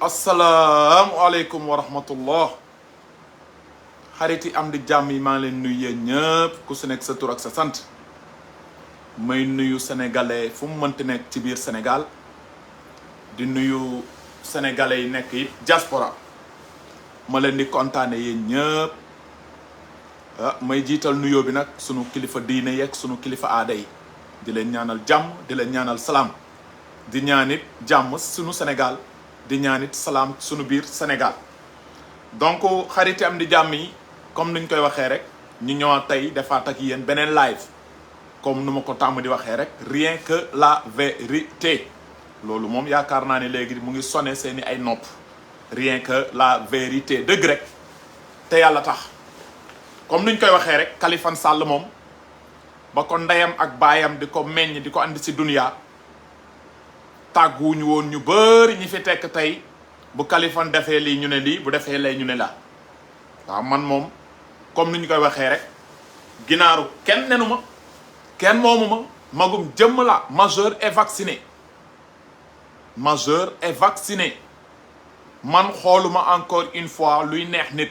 asalaamualeykum wa rahmatullah xarit yi am di jàmm yi maa ngi leen nuyu yéen ñëpp ku si nekk sa tur ak sa sant may nuyu sénégalais fu mu mënti nekk ci biir Sénégal di nuyu sénégalais yi nekk it diaspora ma leen di kontaane yéen ñëpp may jiital nuyoo bi nag sunu kilifa diine yeeg sunu kilifa aada yi di leen ñaanal jàmm di leen ñaanal salaam di ñaanit jàmm sunu Sénégal di ñaanit salaam sunu biir Sénégal donc xariti am di jàmm yi comme niñ koy waxee rek ñu ñëwaat tey defaat ak yéen beneen live comme nu ma ko tàmm di waxee rek rien que la vérité loolu moom yaakaar naa ne léegi mu ngi sonné seeni ay nopp rien que la vérité dëgg rek te yàlla tax comme niñ koy waxee rek Kaliphone Sall moom ba ko ndeyam ak baayam di ko meññ di ko andi si dunia tàgguwuñu woon ñu bëri ñi fi tekk tey bu Kaliphone defee lii ñu ne lii bu defee lay ñu ne la waaw man moom comme ni ñu koy waxee rek ginaaru kenn nenu ma kenn moomu ma magum jëmm la majeur et vacciné majeur et vacciné man xooluma encore une fois luy neex nit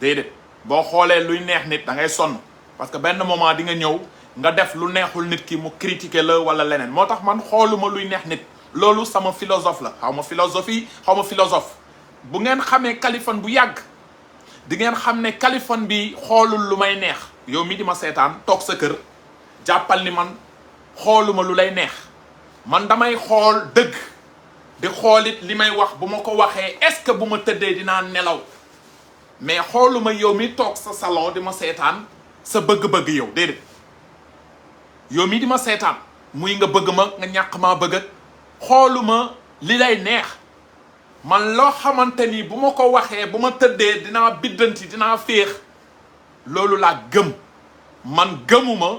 déedéet boo xoolee luy neex nit da ngay sonn parce que benn moment di nga ñëw nga def lu neexul nit ki mu critiquer la wala leneen moo tax man xooluma luy neex nit loolu sama philosophe la xaw ma philosophie xaw ma philosophe bu ngeen xamee Kaliphone bu yàgg di ngeen xam ne Kaliphone bi xoolul lu may neex yow mi di ma seetaan toog sa kër jàppal ni man xooluma lu lay neex man damay xool dëgg di xoolit li may wax bu ma ko waxee est-ce que bu ma tëddee dinaa nelaw mais xooluma yow mi toog sa salon di ma seetaan sa bëgg-bëgg yow déedéet yow mi di ma seetaan muy nga bëgg ma nga ñàkk maa bëgg xooluma li lay neex man loo xamante ni bu ma ko waxee bu ma tëddee dinaa biddanti dinaa féex loolu laa gëm man gëmuma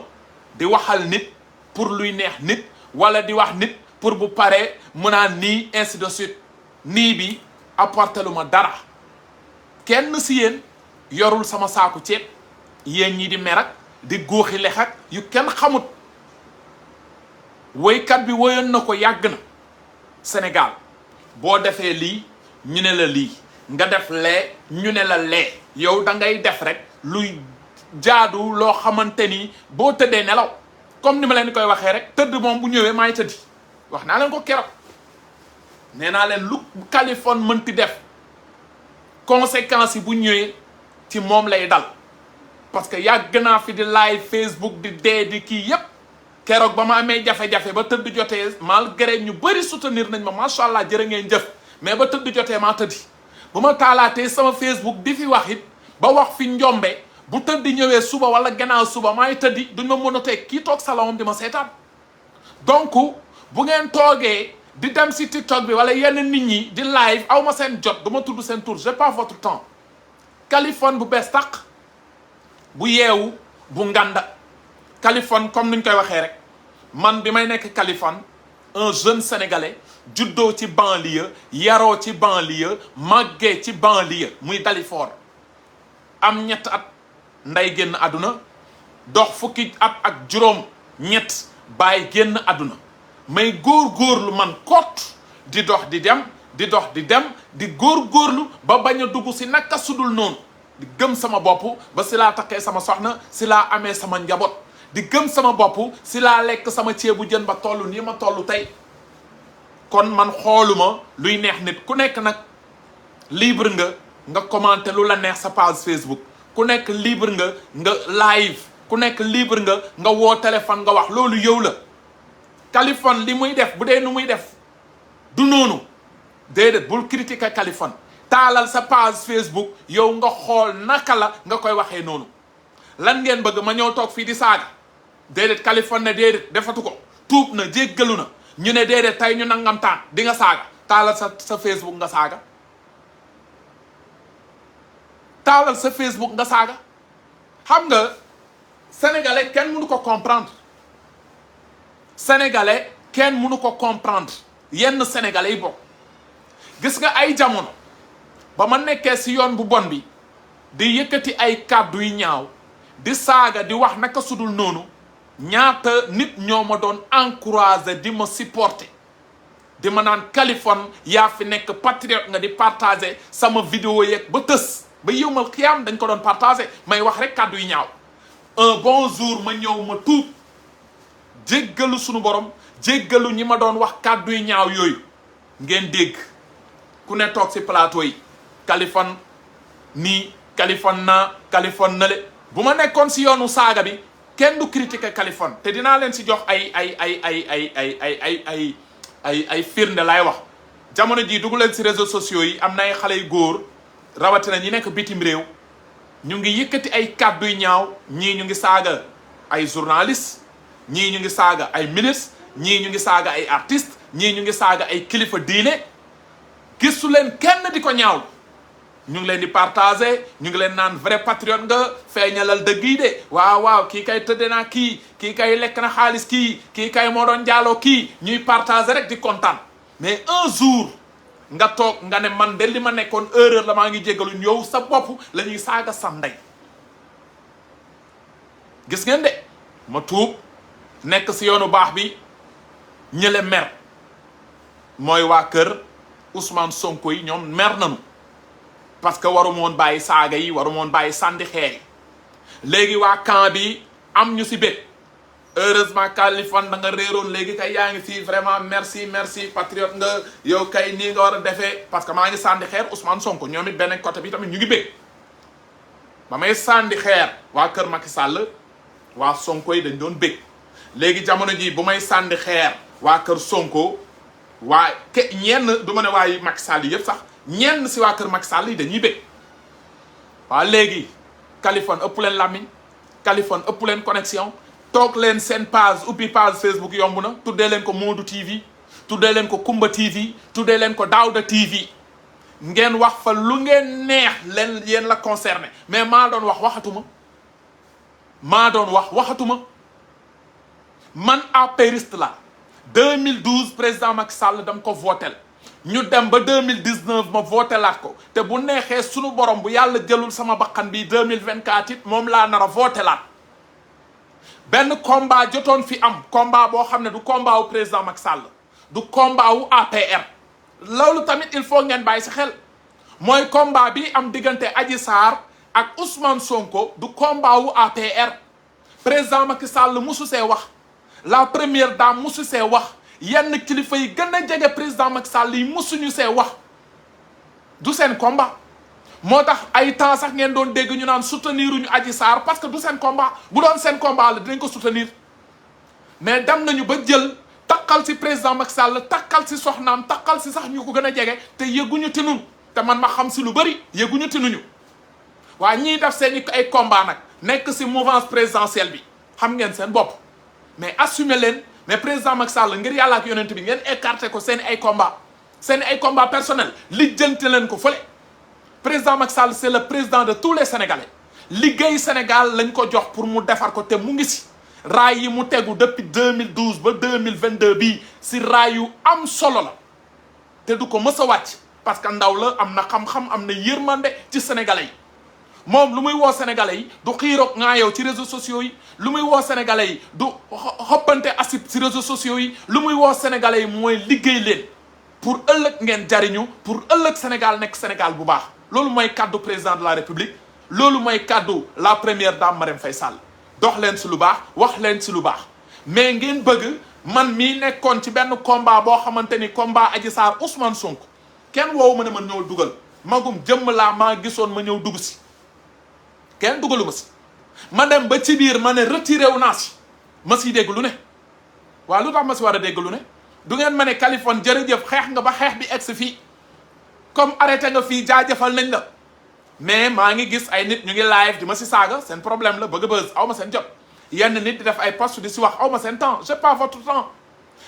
di waxal nit pour luy neex nit wala di wax nit pour bu paree mu naan nii ainsi de suite nii bi apporté lu ma dara kenn si yéen yorul sama saaku ceeb yéen ñi di merak di góoxi lex ak yu kenn xamut woykat bi woyoon na ko yàgg na Sénégal boo defee lii ñu ne la lii nga def lee ñu ne la lee yow da ngay def rek luy jaadu loo xamante ni boo tëddee nelaw comme ni ma leen koy waxee rek tëdd moom bu ñëwee maay tëddi wax naa leen ko keroog nee naa leen lu Kaliphone mënti def conséquences yi bu ñëwee ci moom lay dal parce que yàgg naa fi di live Facebook di dee di kii yépp keroog ba ma amee jafe-jafe ba tëdd jotee malgré ñu bëri soutenir nañ ma macha allah jërë ngeen jëf mais ba tëdd jotee maa tëddi bu ma taalaatee sama Facebook di fi wax it ba wax fi njombe bu tëdd ñëwee suba wala gannaaw suba maay tëddi duñ ma mën a teg kii toog salon di ma seetaan donc bu ngeen toogee di dem si TikTok bi wala yenn nit ñi di live aw ma seen jot du ma tudd seen tour j'ai pas votre temps Kaliphone bu bees tàq bu yeewu bu nganda Kaliphone comme niñ koy waxee rek man bi may nekk Kaliphone un jeune sénégalais juddoo ci banlieue yaroo ci banlieue màggee ci banlieue muy Dalifort am ñett at nday génn àdduna dox fukki at ak juróom ñett bàyyi génn àdduna may góor-góorlu man kot di dox di dem di dox di dem di góor-góorlu ba bañ a dugg si naka sudul noonu di gëm sama bopp ba si laa takkee sama soxna si laa amee sama njaboot di gëm sama bopp si laa lekk sama ceebu jën ba toll nii ma toll tey kon man xooluma luy neex nit ku nekk nag libre nga commenter lu la neex sa page Facebook ku nekk libre nga live ku nekk libre nga woo téléphone nga wax loolu yow la Kaliphone li muy def bu dee nu muy def du noonu déedéet bul critiquer Kaliphone taalal sa page Facebook yow nga xool naka la nga koy waxee noonu lan ngeen bëgg ma ñëw toog fii di saaga déedéet Kaliphone ne déedéet defatu ko tuub na jéggalu na ñu ne déedéet tey ñu nangam taan di nga saaga taalal sa Facebook nga saaga taalal sa Facebook nga saaga xam nga sénégalais kenn mënu ko comprendre sénégalais kenn mënu ko comprendre yenn sénégalais yi bokk gis nga ay jamono ba ma nekkee si yoon bu bon bi di yëkkati ay kàddu yu ñaaw di saaga di wax naka sudul noonu ñaata nit ñoo ma doon encourager di ma supporter di ma naan Kaliphone yaa fi nekk patriote nga di partager sama vidéo yeeg ba tës ba yëwmal xiyaam dañ ko doon partager may wax rek kàddu yi ñaaw un bon jour ma ñëw ma tuub jéggalu sunu borom jéggalu ñi ma doon wax kàddu yi ñaaw yooyu ngeen dégg ku ne toog si plateau yi Kaliphone nii Kaliphone naa Kaliphone nale bu ma nekkoon si yoonu saaga bi kenn du critiquer Kaliphone te dinaa leen si jox ay firnde lay wax jamono jii dugg leen si réseaux sociaux yi am na ay xale yu góor rawatina ñi nekk bitim réew ñu ngi yëkkati ay kàddu yu ñaaw ñii ñu ngi saaga ay journaliste ñii ñu ngi saaga ay ministre ñii ñu ngi saaga ay artiste ñii ñu ngi saaga ay kilifa diine gisu leen kenn di ko ñaaw ñu ngi leen di partager ñu ngi leen naan vrai patriote nga feeñalal dëgg yi de waaw kii kay tëdde naa kii kay lekk na xaalis kii kay moo doon jaaloo kii ñuy partager rek di kontaan mais un jour nga toog nga ne man de li ma nekkoon erreur la maa ngi jéggalu yow sa bopp la ñuy saaga sa ndey gis ngeen de ma tuub nekk si yoonu baax bi ñële mer mooy waa kër Ousmane Sonko yi ñoom mer nañu parce que waru moon bàyyi saaga yi waru moon bàyyi sànni xeer yi léegi waa camp bi am ñu si bét heureusement Kaliphone da nga réeroon léegi kay yaa ngi fii vraiment merci patriote nga yow kay nii nga war a defee parce que maa ngi sànni xeer Ousmane Sonko ñoom it beneen côté bi tamit ñu ngi bég ba may sànni xeer waa kër Macky Sall waa Sonko yi dañ doon bég léegi jamono ji bu may sànni xeer waa kër Sonko waa ñenn du ma ne waaye Macky Sall yëpp sax ñenn si waa kër Macky Sall yi dañuy bég waaw léegi Kaliphone ëpp leen làmmiñ Kaliphone ëpp leen connexion toog leen seen page ubbi page Facebook yomb na tuddee leen ko Modou TV tuddee leen ko Kumba TV tuddee leen ko Daouda TV ngeen wax fa lu ngeen neex leen yéen la concerné mais maa doon wax waxatuma man apériste la 2012 président Macky Sall dam ko votel ñu dem ba 2019 ma votelaat ko te bu neexee sunu borom bu yàlla jëlul sama bakkan bi 2024 it moom laa nar a votelaat benn combat jotoon fi am combat boo xam ne du combat wu président Macky Sall du combat wu APR loolu tamit il faut ngeen bàyyi si xel mooy combat bi am diggante Adji Sarr ak Ousmane Sonko du combat wu APR président Macky Sall musu see wax la première dame musu see wax yenn kilifa yi gën a jege président Macky Sall yi musuñu see wax du seen combat moo tax ay temps sax ngeen doon dégg ñu naan soutenir uñu Adji Sarr parce que du seen combat bu doon seen combat la dinañ ko soutenir mais dem nañu ba jël takkal si président Macky Sall takkal si soxnaam takkal si sax ñu ko gën a jege te yëguñu tinun te man ma xam si lu bëri yëguñu tinuñu waa ñiy def seen ay combat nag nekk si mouvance présidentielle bi xam ngeen seen bopp mais assumer leen mais président Macky Sall ngir yàlla ak yonent bi ngeen écarté ko seen ay combat personnel lijjanti leen ko fële président Macky Sall c'est le président de tous les Sénégalais liggéey Sénégal lañ ko jox pour mu defar ko te mu ngi si raay yi mu tegu depuis 2012 ba 2022 bii si raay yu am solo la te du ko mës a wàcc parce que ndaw la am na xam-xam am na yërmande ci Sénégalais yi moom lu muy woo Sénégalais yi du xiiroog ngaa yow ci réseaux sociaux yi lu muy woo Sénégalais yi du xoppante asib ci réseaux sociaux yi lu muy woo Sénégalais yi mooy liggéey leen pour ëllëg ngeen jariñu pour ëllëg Sénégal nekk Sénégal bu baax loolu mooy kaddu président de la République loolu mooy kaddu la première dame Marème Faye Sall dox leen si lu baax wax leen si lu baax mais ngeen bëgg man mii nekkoon ci benn combat boo xamante ni combat Adji Sarr Ousmane Sonko kenn woowu ma ne ma ñëw dugal magum jëmm laa maa gisoon ma ñëw dugg si kenn dugalu ma si ma dem ba ci biir ma ne retiré wu naa si ma siy dégg lu ne waaw lu tax ma si war a dégg lu ne du ngeen ma ne Kaliphone jërëjëf xeex nga ba xeex bi egg si fii comme arrêté nga fii jaajëfal nañ la mais maa ngi gis ay nit ñu ngi live di ma si saaga seen problème la bëgg a buzz aw ma seen jot yenn nit di def ay post di si wax aw ma seen temps j'ai pas votre temps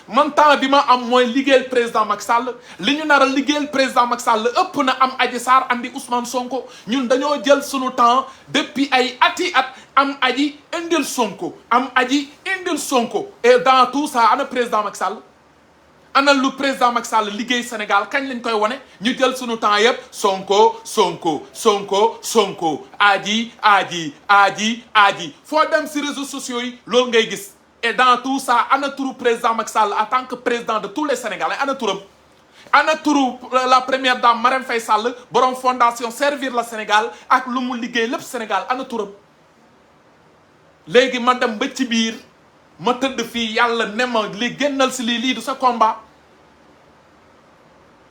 man temps bi ma am mooy liggéeyal président Macky Sall li ñu nar a liggéeyal président Macky Sall ëpp na am Adji Sarr andi Ousmane Sonko ñun dañoo jël sunu temps depuis ay ati at am aji indil Sonko am aji indil Sonko et dans tout ça ana président Macky Sall ana lu président Macky Sall liggéey Sénégal kañ lañ koy wone ñu jël sunu temps yëpp Sonko aji foo dem si réseaux sociaux yi loolu ngay gis et dans tout ça ana turu président Macky Sall en tant que président de tous les Sénégalais ana turam ana turu la première dame Marème Faye Sall borom fondation Servir le Sénégal ak lu mu liggéey lépp Sénégal ana turam léegi ma dem ba ci biir ma tëdd fii yàlla ne ma li génnal si lii du sa combat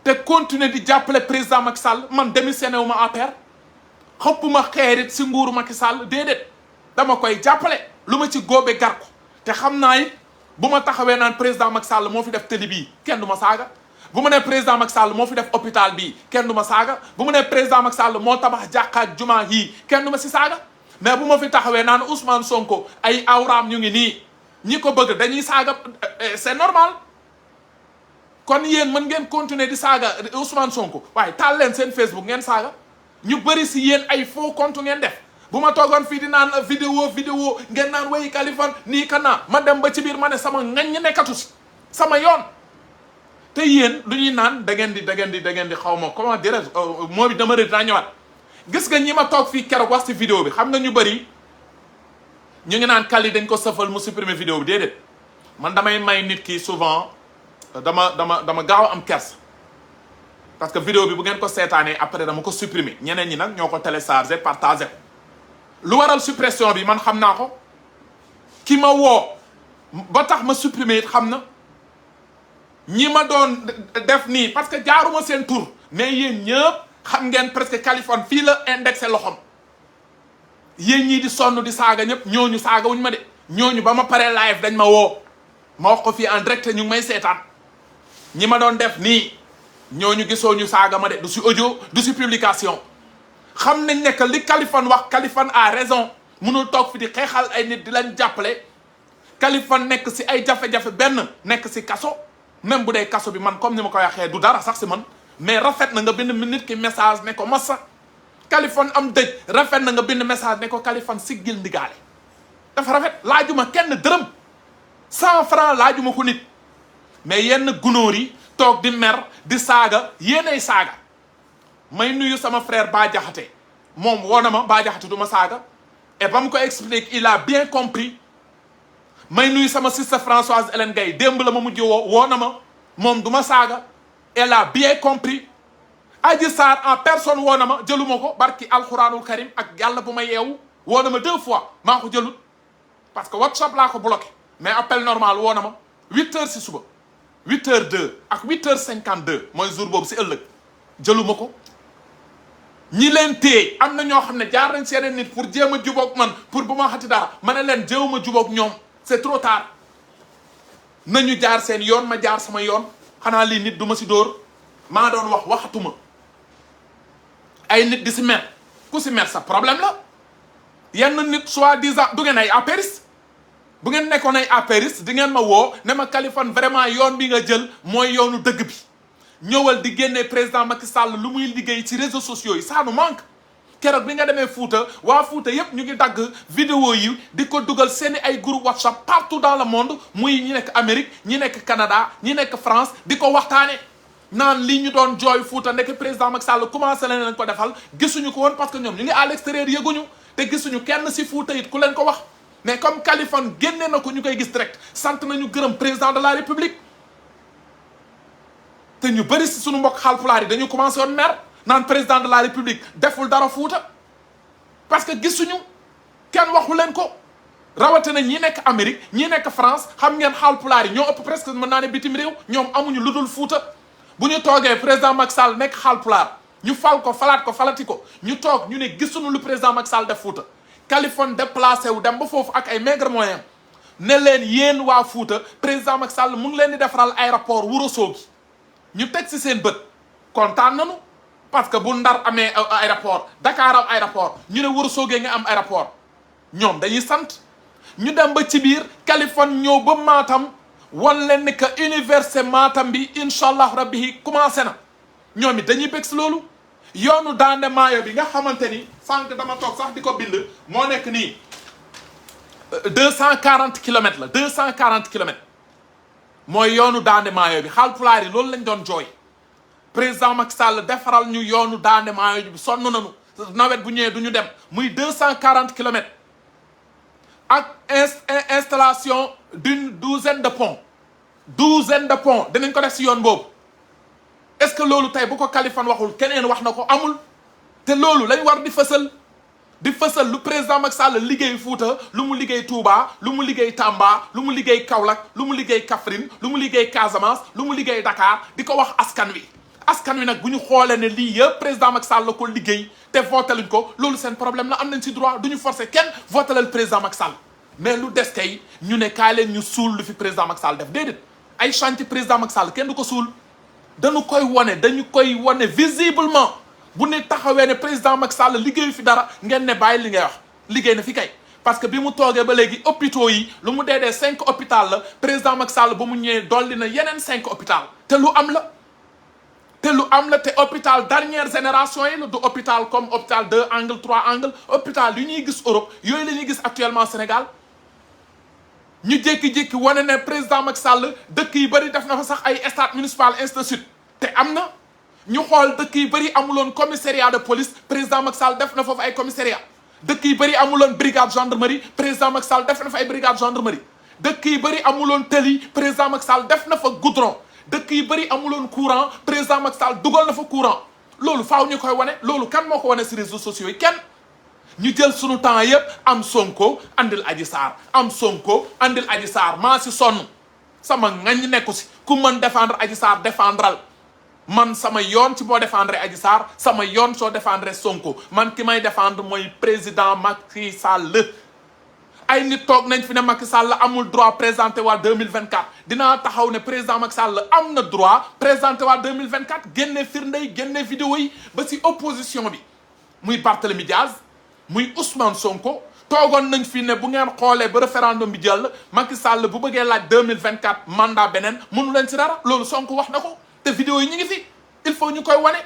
te continuer di jàppale président Macky Sall man démissionné wu ma APR xëpp ma xeerit si nguuru Macky Sall déedéet dama koy jàppale lu ma ci góobe gar ko te xam naa it bu ma taxawee naan président Macky Sall moo fi def télé bii kenn du ma saaga bu ma nee président Macky Sall moo fi def hôpital bii kenn du ma saaga bu ma nee président Macky Sall moo tabax jàkka ak jumaa yii kenn du ma si saaga mais bu ma fi taxawee naan Ousmane Sonko ay awraam ñu ngi nii ñi ko bëgg dañuy saaga c'est normal kon yéen mën ngeen continuer di saaga Ousmane Sonko waaye taal leen seen Facebook ngeen saaga ñu bëri si yéen ay faux compte ngeen def bu ma toogoon fii di naan vidéo ngeen naan wayi Kaliphone nii ka naa ma dem ba ci biir ma ne sama ngañ nekkatu si sama yoon te yéen lu ñuy naan da ngeen di xaw ma comment dirais moo bi dama rëdd naa ñëwaat gis nga ñi ma toog fii keroog wax si vidéo bi xam nga ñu bëri ñu ngi naan Kali dañ ko sëfal mu supprimer vidéo bi déedéet man damay may nit ki souvent dama gaaw am kersa parce que vidéo bi bu ngeen ko seetaanee après dama ko supprimer ñeneen ñi nag ñoo ko télécharger partager ko lu waral suppression bi man xam naa ko ki ma woo ba tax ma supprimer it xam na ñi ma doon def nii parce que jaaruma seen tur mais yéen ñëpp xam ngeen presque Kaliphone fii la indexé loxom yéen ñii di sonn di saaga ñëpp ñooñu saaga wuñ ma de ñooñu ba ma paree live dañ ma woo ma wax ko fii en direct ñu ngi may seetaan ñi ma doon def nii ñooñu gisoo ñu saaga ma de du si audio du si publication xam nañ ne que li Kaliphone wax Kaliphone a raison mënul toog fi di xeexal ay nit di leen jàppale Kaliphone nekk si ay jafe-jafe benn nekk si kaso même bu dee kaso bi man comme ni ma ko waxee du dara sax si man mais rafet na nga bind nit ki message ne ko massa Kaliphone am dëj rafet na nga bind message ne ko Kaliphone siggil ndigaale dafa rafet laajuma kenn dërëm 100 francs laajuma ko nit mais yenn gunóor yi toog di mer di saaga yéenay saaga may nuyu sama frère Bah Diakhaté moom woo na ma Bah Diakhaté du ma saaga et ba mu ko explique il a bien compris may nuyu sama sister Françoise Hélène Gaye démb la ma mujj woo na ma moom du ma saaga elle a bien compris Adji Sarr en personne woo na ma jëluma ko barki alxuraanul karim ak yàlla bu ma yeewu woo na ma 2 fois maa ko jëlut parce que WhatsApp laa ko bloqué mais appel normal woo na ma 8h si suba 8h02 ak 8h52 mooy jour boobu si ëllëg jëluma ko ñi leen téye am na ñoo xam ne jaar nañ seen nit pour jéem a jubóog man pour bu ma xati dara ma ne leen jéewuma jubóog ñoom c'est trop tard nañu jaar seen yoon ma jaar sama yoon xanaa lii nit du ma si dóor maa doon wax waxatuma ay nit di si mer ku si mer sa problème la yenn nit soi-disant du ngeen ay apériste bu ngeen nekkoon ay apériste di ngeen ma woo ne ma Kaliphone vraiment yoon bi nga jël mooy yoonu dëgg bi ñëwal di génne président Macky Sall lu muy liggéey ci réseaux sociaux yi ça nous manque keroog bi nga demee Fouta waa Fouta yépp ñu ngi dagg vidéo yi di ko dugal seeni ay groupe WhatsApp partout dans le monde muy ñi nekk Amérique ñi nekk Canada ñi nekk France di ko waxtaane naan lii ñu doon jooy Fouta nekk président Macky Sall commencé leen lañ ko defal gisuñu ko woon parce que ñoom ñu ngi à l'extérieur yëguñu te gisuñu kenn si Fouta it ku leen ko wax mais comme Kaliphone génne na ko ñu koy gis direct sant nañu gërëm président de la République te ñu bëri si suñu mbokk Haalpulaar yi dañu commencé woon mer naan président de la République deful dara Fouta parce que gisuñu kenn waxu leen ko rawatina ñi nekk Amérique ñi nekk France xam ngeen Haalpulaar yi ñoo ëpp presque mën naa ne bitim réew ñoom amuñu lu dul Fouta bu ñu toogee président Macky Sall nekk Haalpulaar ñu fal ko falaat ko falati ko ñu toog ñu ne gisuñu lu président Macky Sall def Fouta Kaliphone déplacé wu dem ba foofu ak ay maigre moyen ne leen yéen waa Fouta président Macky Sall mu ngi leen di defaral aéroport Ourossogui ñu teg si seen bët kontaan nañu parce que bu Ndar amee aéroport Dakar am aéroport ñu ne Ourossogui nga am aéroport ñoom dañuy sant ñu dem ba ci biir Kaliphone ñëw ba Matam wan leen ni que université Matam bi incha allah rabbi commencé na ñoom it dañuy bég si loolu yoonu Daande Maayo bi nga xamante ni sànq dama toog sax di ko bind moo nekk nii 240 kilomètres la 240 kilomètres mooy yoonu Daande Maayo bi Haalpulaar yi loolu lañ doon jooy président Macky Sall defaral ñu yoonu Daande Maayo bi sonn nañu nawet bu ñëwee du ñu dem muy 240 kilomètres ak installation d'une douzaine de ponts dinañ ko def si yoon boobu. est-ce que loolu tey bu ko Kaliphone waxul keneen wax na ko amul te loolu lañ war di fësal lu président Macky Sall liggéey Fouta lu mu liggéey Touba lu mu liggéey Tamba lu mu liggéey Kaolack lu mu liggéey Kaffrine lu mu liggéey Casamance lu mu liggéey Dakar di ko wax askan wi nag bu ñu xoolee ne lii yëpp président Macky Sall la ko liggéey te voté luñ ko loolu seen problème la am nañ ci droit du ñu forcer kenn voté le président Macky Sall mais lu des kay ñu ne kaay leen ñu suul lu fi président Macky Sall def déedéet ay chantier président Macky Sall kenn du ko suul dañu koy wane visiblement bu ne taxawee ne président Macky Sall liggéeyu fi dara ngeen ne bàyyi li ngay wax liggéey na fi kay parce que bi mu toogee ba léegi hôpitaux yi lu mu dee 5 hôpital la président Macky Sall ba mu ñëwee dolli na yeneen 5 hôpital te lu am la te hôpital dernière génération yi la du hôpital comme hôpital 2 angle 3 angle hôpital yu ñuy gis Europe yooyu la ñuy gis actuellement Sénégal ñu jékki-jékki wane ne président Macky Sall dëkk yi bëri def na fa sax ay stade municipal ainsi de suite te am na ñu xool dëkk yi bëri amuloon commissariat de police président Macky Sall def na foofu ay commissariat dëkk yi bëri amuloon brigade gendarmerie président Macky Sall def na fa ay brigade gendarmerie dëkk yi bëri amuloon tëli président Macky Sall def na fa goudron dëkk yi bëri amuloon courant président Macky Sall dugal na fa courant loolu faaw ñu koy wane loolu kan moo ko wane si réseaux sociaux yi kenn ñu jël sunu temps yëpp am Sonko andil Adji Sarr am Sonko andil Adji Sarr maa si sonn sama ngañ nekku si ku mën défendre Adji Sarr défendral man sama yoon ci boo défendre Adji Sarr sama yoon soo défendre Sonko man ki may défendre mooy président Macky Sall ay nit toog nañ fi ne Macky Sall amul droit présenté waa 2024 dinaa taxaw ne président Macky Sall am na droit présenté waa 2024 génne firnde yi génne vidéo yi ba si opposition bi muy Barthélémy Diaz muy Ousmane Sonko toogoon nañ fi ne bu ngeen xoolee ba référendum bi jàll Macky Sall bu bëggee laaj 2024 mandat beneen mënu leen si dara loolu Sonko wax na ko te vidéo yi ñu ngi fi il faut ñu koy wane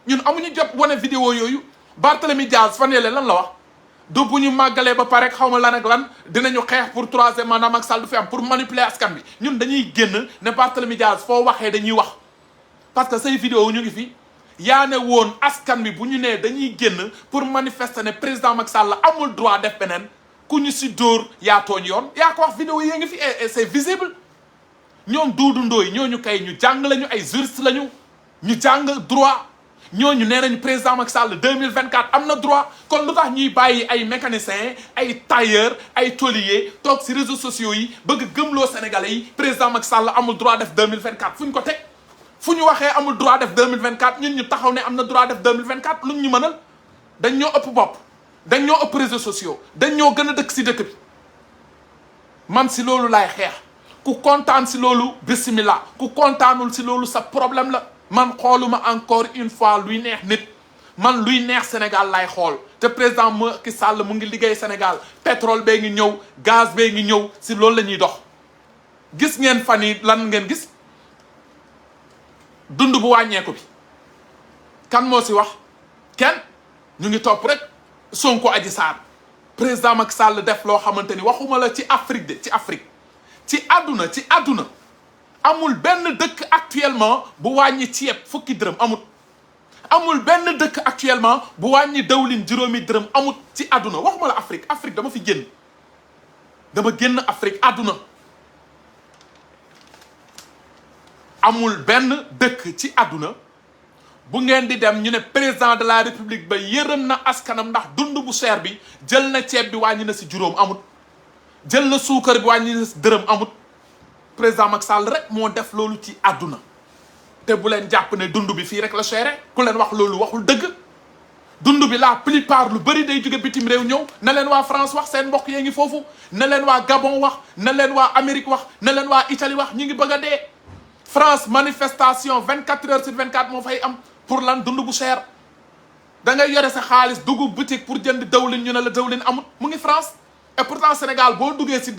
ñun amuñu jot wane vidéo yooyu Barthélémy Diaz fan yële lan la wax du bu ñu màggalee ba pare xaw ma lan ak lan dinañu xeex pour troisième mandat Macky Sall du fi am pour manipuler askan bi ñun dañuy génn ne Barthélémy Diaz foo waxee dañuy wax parce que say vidéo ñu ngi fi yaa ne woon askan bi bu ñu nee dañuy génn pour manifester ne président Macky Sall amul droit def beneen ku ñu si dóor yaa tooñ yoon yaa ko wax vidéo yi ngi fi et c'est visible ñoom Doudou Ndoye ñooñu kay ñu jàng lañu ay juriste lañu ñu jàng droit ñooñu nee nañu président Macky Sall 2024 am na droit kon lu tax ñuy bàyyi ay mécaniciens ay tailleurs ay tôliers toog si réseaux sociaux yi bëgg gëmloo Sénégalais yi président Macky Sall amul droit def 2024 fu ñu ko teg fu ñu waxee amul droit def 2024 ñun ñu taxaw ne am na droit def 2024 luñ ñu mënal dañ ñoo ëpp bopp dañ ñoo ëpp réseaux sociaux dañ ñoo gën a dëkk si dëkk bi man si loolu laay xeex ku kontaan si loolu bismillah ku kontaanul si loolu sa problème la man xooluma encore une fois luy neex nit man luy neex Sénégal lay xool te président Macky Sall mu ngi liggéey Sénégal pétrole bee ngi ñëw gaz bee ngi ñëw si loolu la ñuy dox gis ngeen fan yi lan ngeen gis dund bu wàññeeku bi kan moo si wax kenn ñu ngi topp rek Sonko Adji Sarr président Macky Sall def loo xamante ni waxuma la ci Afrique de ci Afrique ci àdduna amul benn dëkk actuellement bu wàññi ceeb fukki dërëm amul benn dëkk actuellement bu wàññi dawlin juróomi dërëm amut ci àdduna waxuma la Afrique dama fi génn Afrique àdduna amul benn dëkk ci àdduna bu ngeen di dem ñu ne président de la république ba yërëm na askanam ndax dund bu cher bi jël na ceeb bi wàññi na si juróom amut jël na suukar bi wàññi na si dërëm amut président Macky Sall rek moo def loolu ci àdduna te bu leen jàpp ne dund bi fii rek la chéré ku leen wax loolu waxul dëgg dund bi la plupart lu bëri day jóge bitim réew ñëw na leen waa France wax seen mbokk yee ngi foofu na leen waa Gabon wax na leen waa Amérique wax na leen waa Italie wax ñu ngi bëgg a dee France manifestation 24 heures sur 24 moo fay am pour lan dund bu cher da ngay yore sa xaalis dugg boutique pour jënd dawlin ñu ne la dawlin amut mu ngi France et pourtant Sénégal boo duggee si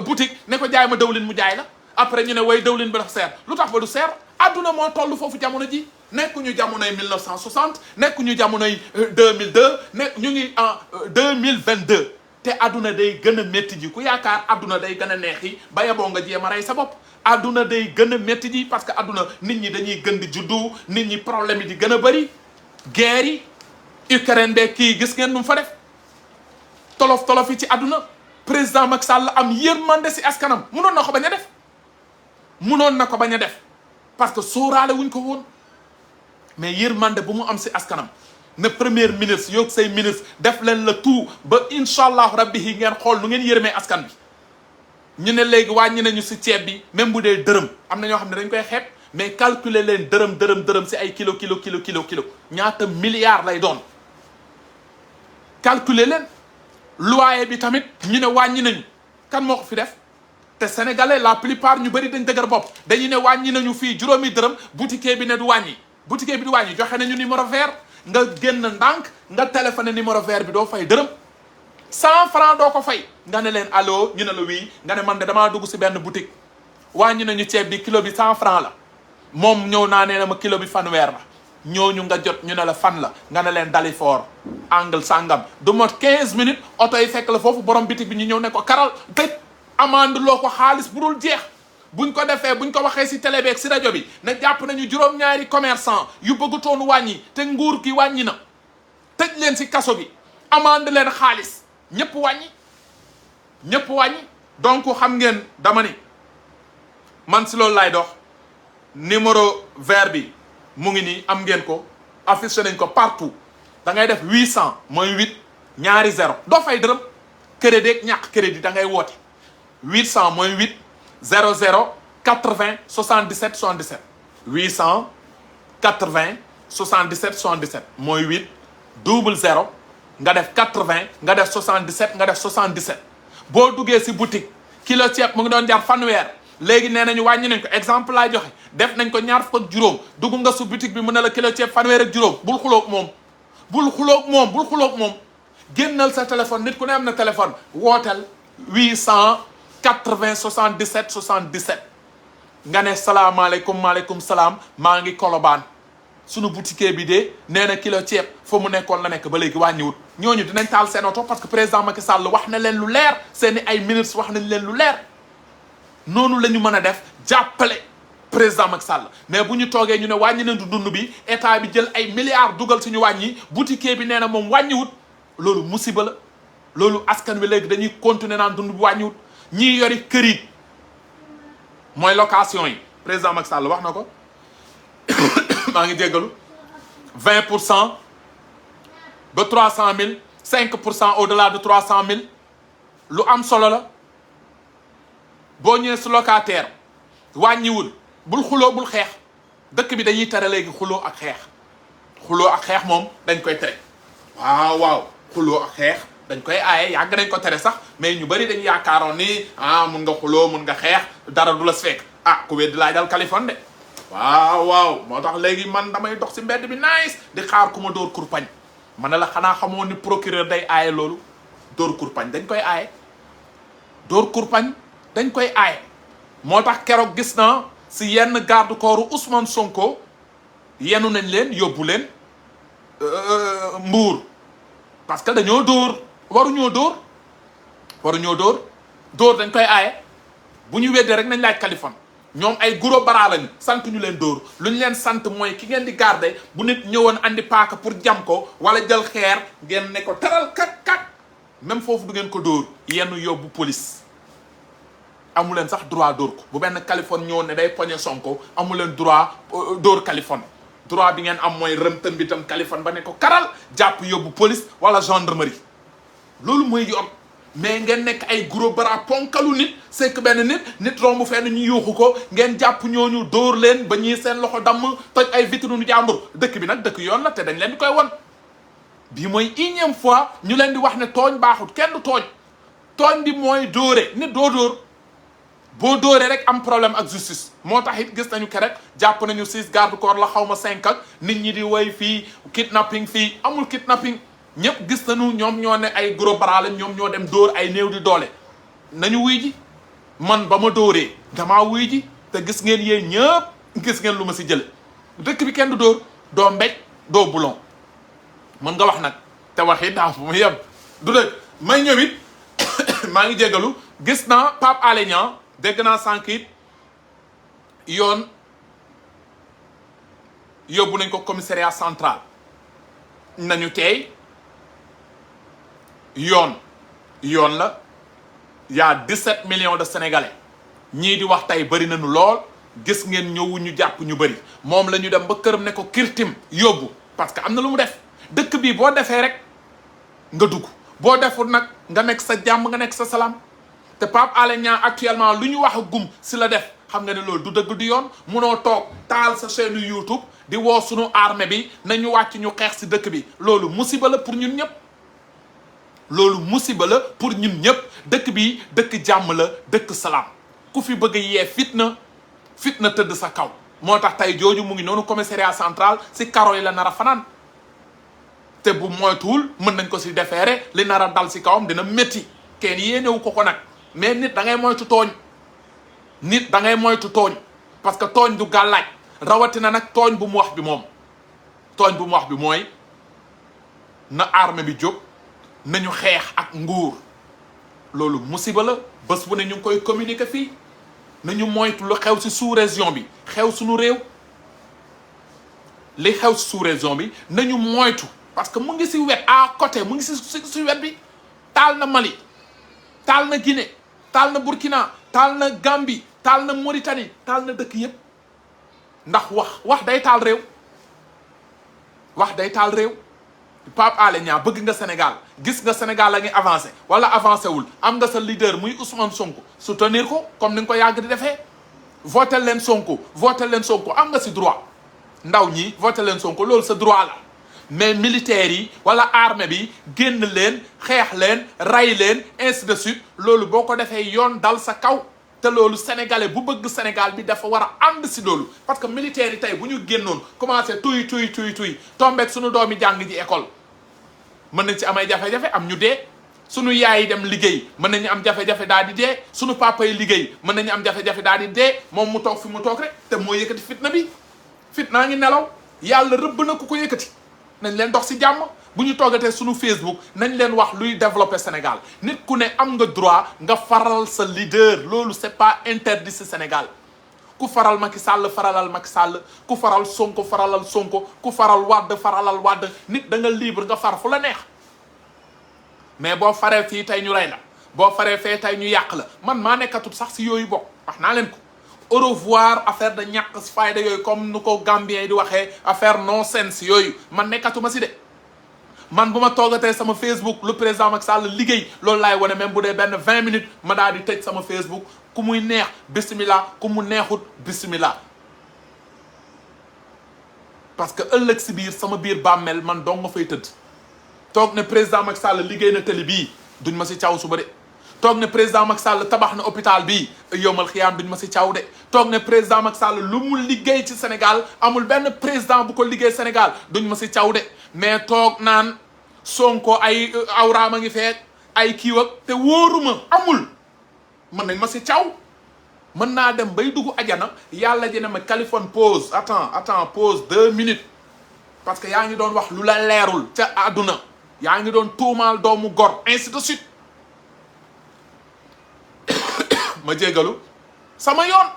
boutique ne ko jaay ma dawlin mu jaay la après ñu ne way dawlin bi dafa seer lu tax ba du seer adduna moo toll foofu jamono ji nekkuñu jamonoy 1960 nekkuñu jamonoy 2002 ñu ngi en 2022 te adduna day gën a métti ji ku yaakaar adduna day gën a neex yi ba yeboo nga jéem a rey sa bopp adduna day gën a métti ji parce que adduna nit ñi dañuy gën di juddu nit ñi problème yi di gën a bëri guerre yi Ukraine de kii gis ngeen nu mu fa def tolof yi ci adduna président Macky Sall am yërmande si askanam munoon na ko bañ a def munoon na ko bañ a def parce que sóoraale wuñ ko woon mais yërmande bu mu am si askanam ne premier ministre yoog say ministre def leen la tout ba incha allahu rabbi yi ngeen xool nu ngeen yërmee askan bi ñu ne léegi wàññi nañu si ceeb bi même bu dee dërëm am na ñoo xam ne dañ koy xeeb mais calculer leen dërëm si ay kilo ñaata milliards lay doon calculer leen loyer bi tamit ñu ne wàññi nañu kan moo ko fi def te sénégalais la plupart ñu bëri dañ dëgër bopp dañu ne wàññi nañu fii juróomi dërëm boutiquier bi ne du wàññi boutiquier bi du wàññi joxe nañu numéro vert nga génn ndànk nga téléphoné numéro vert bi doo fay dërëm 100 francs doo ko fay nga ne leen allo ñu ne la wii nga ne man de damaa dugg si benn boutique wàññi nañu ceeb bi kilo bi 100 francs la moom ñëw naa nee na ma kilo bi fanweer la ñooñu nga jot ñu ne la fan la nga ne leen Dalifort angle sangam du mot 15 minutes oto yi fekk la foofu borom bitik bi ñu ñëw ne ko karal tëj amande loo ko xaalis bu dul jeex buñ ko defee buñ ko waxee si télé beeg si rajo bi ne jàpp nañu juróom-ñaari commerçant yu bëggutoon wàññi te nguur gi wàññi na tëj leen si kaso bi amande leen xaalis ñëpp wàññi donc xam ngeen dama ni man si loolu laay dox numéro vert bi mu ngi nii am ngeen ko affiché nañ ko partout da ngay def 800 mooy 8 ñaari 0 doo fay dërëm crédit ñàkk crédit da ngay woote 800 mooy 8 00 80 77 77 800 80 77 77 mooy 8 00 nga def 80 nga def 77 nga def 77 boo duggee si boutique kilo ceeb mu ngi doon jar fanweer léegi nee nañu wàññi nañ ko exemple laa joxe def nañ ko ñaar fukk ak juróom dugg nga su boutique bi mu ne la kilo ceeb fanweer ak juróom bul xuloog moom génnal sa téléphone nit ku ne am na téléphone wooteel 880 77 77 nga ne salaamaaleykum maaleykum salaam maa ngi Colobane sunu boutique bi de nee na kilo ceeb fa mu nekkoon la nekk ba léegi wàññiwut ñooñu dinañ taal seen oto parce que président Macky Sall wax na leen lu leer seeni ay ministres wax nañ leen lu leer noonu la ñu mën a def jàppale président Macky Sall mais bu ñu toogee ñu ne wàññi nañ dund bi état bi jël ay milliards dugal suñu wàññi boutique bi nee na moom wàññiwut loolu musiba la loolu askan wi léegi dañuy continuer naan dund bi wàññiwut ñii yori kër yi mooy location yi président Macky Sall wax na ko maa ngi jéggalu 20% ba 300 000 5% au-delà de 300 000 lu am solo la boo ñëwee si locataire wàññiwul bul xuloo bul xeex dëkk bi dañuy tere léegi xuloo ak xeex moom dañ koy tere waaw xuloo ak xeex dañ koy aaye yàgg nañ ko tere sax mais ñu bëri dañu yaakaaroon ni mun nga xuloo mun nga xeex dara du la si fekk ku weddi laa dal Kaliphone de waaw moo tax léegi man damay dox si mbedd bi nice di xaar ku ma dóor kurpañ ma ne la xanaa xamoo ni procureur day aaye loolu dóor kurpañ dañ koy aaye dóor kurpañ dañ koy aaye moo tax keroog gis na si yenn garde corps Ousmane Sonko yenu nañ leen yóbbu leen Mbuur parce que dañoo dóor waruñoo dóor dañ koy aaye bu ñu weddee rek nañ laaj Kaliphone ñoom ay gros bras lañu sant ñu leen dóor lu ñu leen sant mooy ki ngeen di garder bu nit ñëwoon andi paaka pour jam ko wala jël xeer ngeen ne ko taral kat même foofu du ngeen ko dóor yenn yóbbu police amu leen sax droit dóor ko bu benn Kaliphone ñëwoon ne day poñe Sonko amu leen droit dóor Kaliphone droit bi ngeen am mooy rëmtën bi tam Kaliphone ba ne ko karal jàpp yóbbu police wala gendarmerie loolu mooy yoon mais ngeen nekk ay gros bras ponkalu nit c'est que benn nit romb fenn ñu yuuxu ko ngeen jàpp ñooñu dóor leen ba ñii seen loxo damm toj ay vitrine nu jàmbur dëkk bi nag dëkk yoon la te dañ leen di koy won bii mooy énième fois ñu leen di wax ne tooñ baaxut kenn du tooñ bi mooy dóore nit doo dóor boo dóoree rek am problème ak justice moo tax it gis nañu ke rek jàpp nañu 6 garde corps la xaw ma 5 ak nit ñi di woy fii kidnapping fii amul kidnapping ñëpp gis nañu ñoom ñoo ne ay gros bras lañ ñoom ñoo dem dóor ay néew di doole nañu wuy ji man ba ma dóoree damaa wuy ji te gis ngeen yéen ñëpp gis ngeen lu ma si jële dëkk bi kenn du dóor doo mbéj doo boulon mën nga wax nag te waxi daa fu mu yem du dëgg may ñëw it maa ngi jégalu gis naa Pape Alé Niang dégg naa sànq it yoon yóbbu nañ ko commissariat central nañu teey yoon la y a 17 millions de sénégalais ñii di wax tey bëri nañu lool gis ngeen ñëwu ñu jàpp ñu bëri moom la ñu dem ba këram ne ko kirtim yóbbu parce que am na lu mu def dëkk bii boo defee rek nga dugg boo deful nag nga nekk sa jàmm nga nekk sa salaam te Pape Alé Niang actuellement lu ñu wax gum si la def xam nga ne loolu du dëgg du yoon munoo toog taal sa chaîne YouTube di woo sunu armée bi nañu wàcc ñu xeex si dëkk bi loolu musiba la pour ñun ñëpp loolu musiba la pour ñun ñëpp dëkk bi dëkk jàmm la dëkk salaam ku fi bëgg yee fitna tëdd sa kaw moo tax tey jooju mu ngi noonu commissariat central si karo yi la nar a fanaan te bu moytuwul mën nañ ko si defeere li nar a dal si kawam dina métti kenn yéenewu ko nag mais nit da ngay moytu tooñ nit da ngay moytu tooñ parce que tooñ du gàllaaj rawatina nag tooñ bu mu wax bi moom tooñ bu mu wax bi mooy na armée bi jóg nañu xeex ak nguur loolu musiba la bés bu ne ñu ngi koy communiquer fii nañu moytu lu xew si sous-région bi xew suñu réew li xew si sous-région bi nañu moytu parce que mu ngi si wet à côté mu ngi si wet bi taal na Mali taal na Guinée taal na Burkina taal na Gambie taal na Mauritanie taal na dëkk yépp ndax wax day taal réew wax day taal réew Pape Alé Niang bëgg nga Sénégal gis nga Sénégal la ngi avancé wala avancé wul am nga sa leader muy Ousmane Sonko soutenir ko comme ni nga ko yàgg di defee voté leen Sonko am nga si droit ndaw ñi voté leen Sonko loolu sa droit la mais militaires yi wala armée bi génn leen xeex leen ray leen ainsi de suite loolu boo ko defee yoon dal sa kaw te loolu sénégalais bu bëgg Sénégal bi dafa war a ànd si loolu parce que militaires yi tey bu ñu génnoon commencé tuy tombeek suñu doomi jàng ji école mën nañ ci amay jafe-jafe am ñu dee suñu yaay yi dem liggéey mën nañu am jafe-jafe daal di dee suñu papa yi liggéey mën nañu am jafe-jafe daal di dee moom mu toog fi mu toog rek te moo yëkkati fitna bi fitnaa ngi nelaw yàlla rëbb na ku ko yëkkati nañ leen dox si jàmm bu ñu toogatee suñu Facebook nañ leen wax luy développer Sénégal nit ku ne am nga droit nga faral sa leader loolu c'est pas interdit si Sénégal ku faral Macky Sall faralal Macky Sall ku faral Sonko faralal Sonko ku faral Wade faralal Wade nit da nga libre nga far fu la neex mais boo faree fii tey ñu rey la boo faree fee tey ñu yàq la man maa nekkatut sax si yooyu bokk wax naa leen ko au revoir affaire de ñàkk fayda yooyu comme nu ko Gambien yi di waxee affaire non sens yooyu man nekkatuma si de man bu ma toogatee sama Facebook le président Macky Sall liggéey loolu laay wane même bu dee benn 20 minutes ma daal di tëj sama Facebook ku muy neex bismillah ku mu neexut bismillah parce que ëllëg si biir sama biir bàmmeel man dong nga fay tëdd toog ne président Macky Sall liggéey na télé bii duñ ma si caw suba de toog ne président Macky Sall tabax na hôpital bii yowmal xiyaam duñ ma si caw de toog ne président Macky Sall lu mu liggéey ci Sénégal amul benn président bu ko liggéey Sénégal duñ ma si caw de mais toog naan Sonko ay awraama ngi feek ay kiiwag te wóoruma amul mën nañ ma si caw mën naa dem bay dugg ajana yàlla dina ma Kaliphone pause attends pause 2 minutes parce que yaa ngi doon wax lu la leerul ca àdduna yaa ngi doon tuumaal doomu gor ainsi de suite ma jégalu sama yoon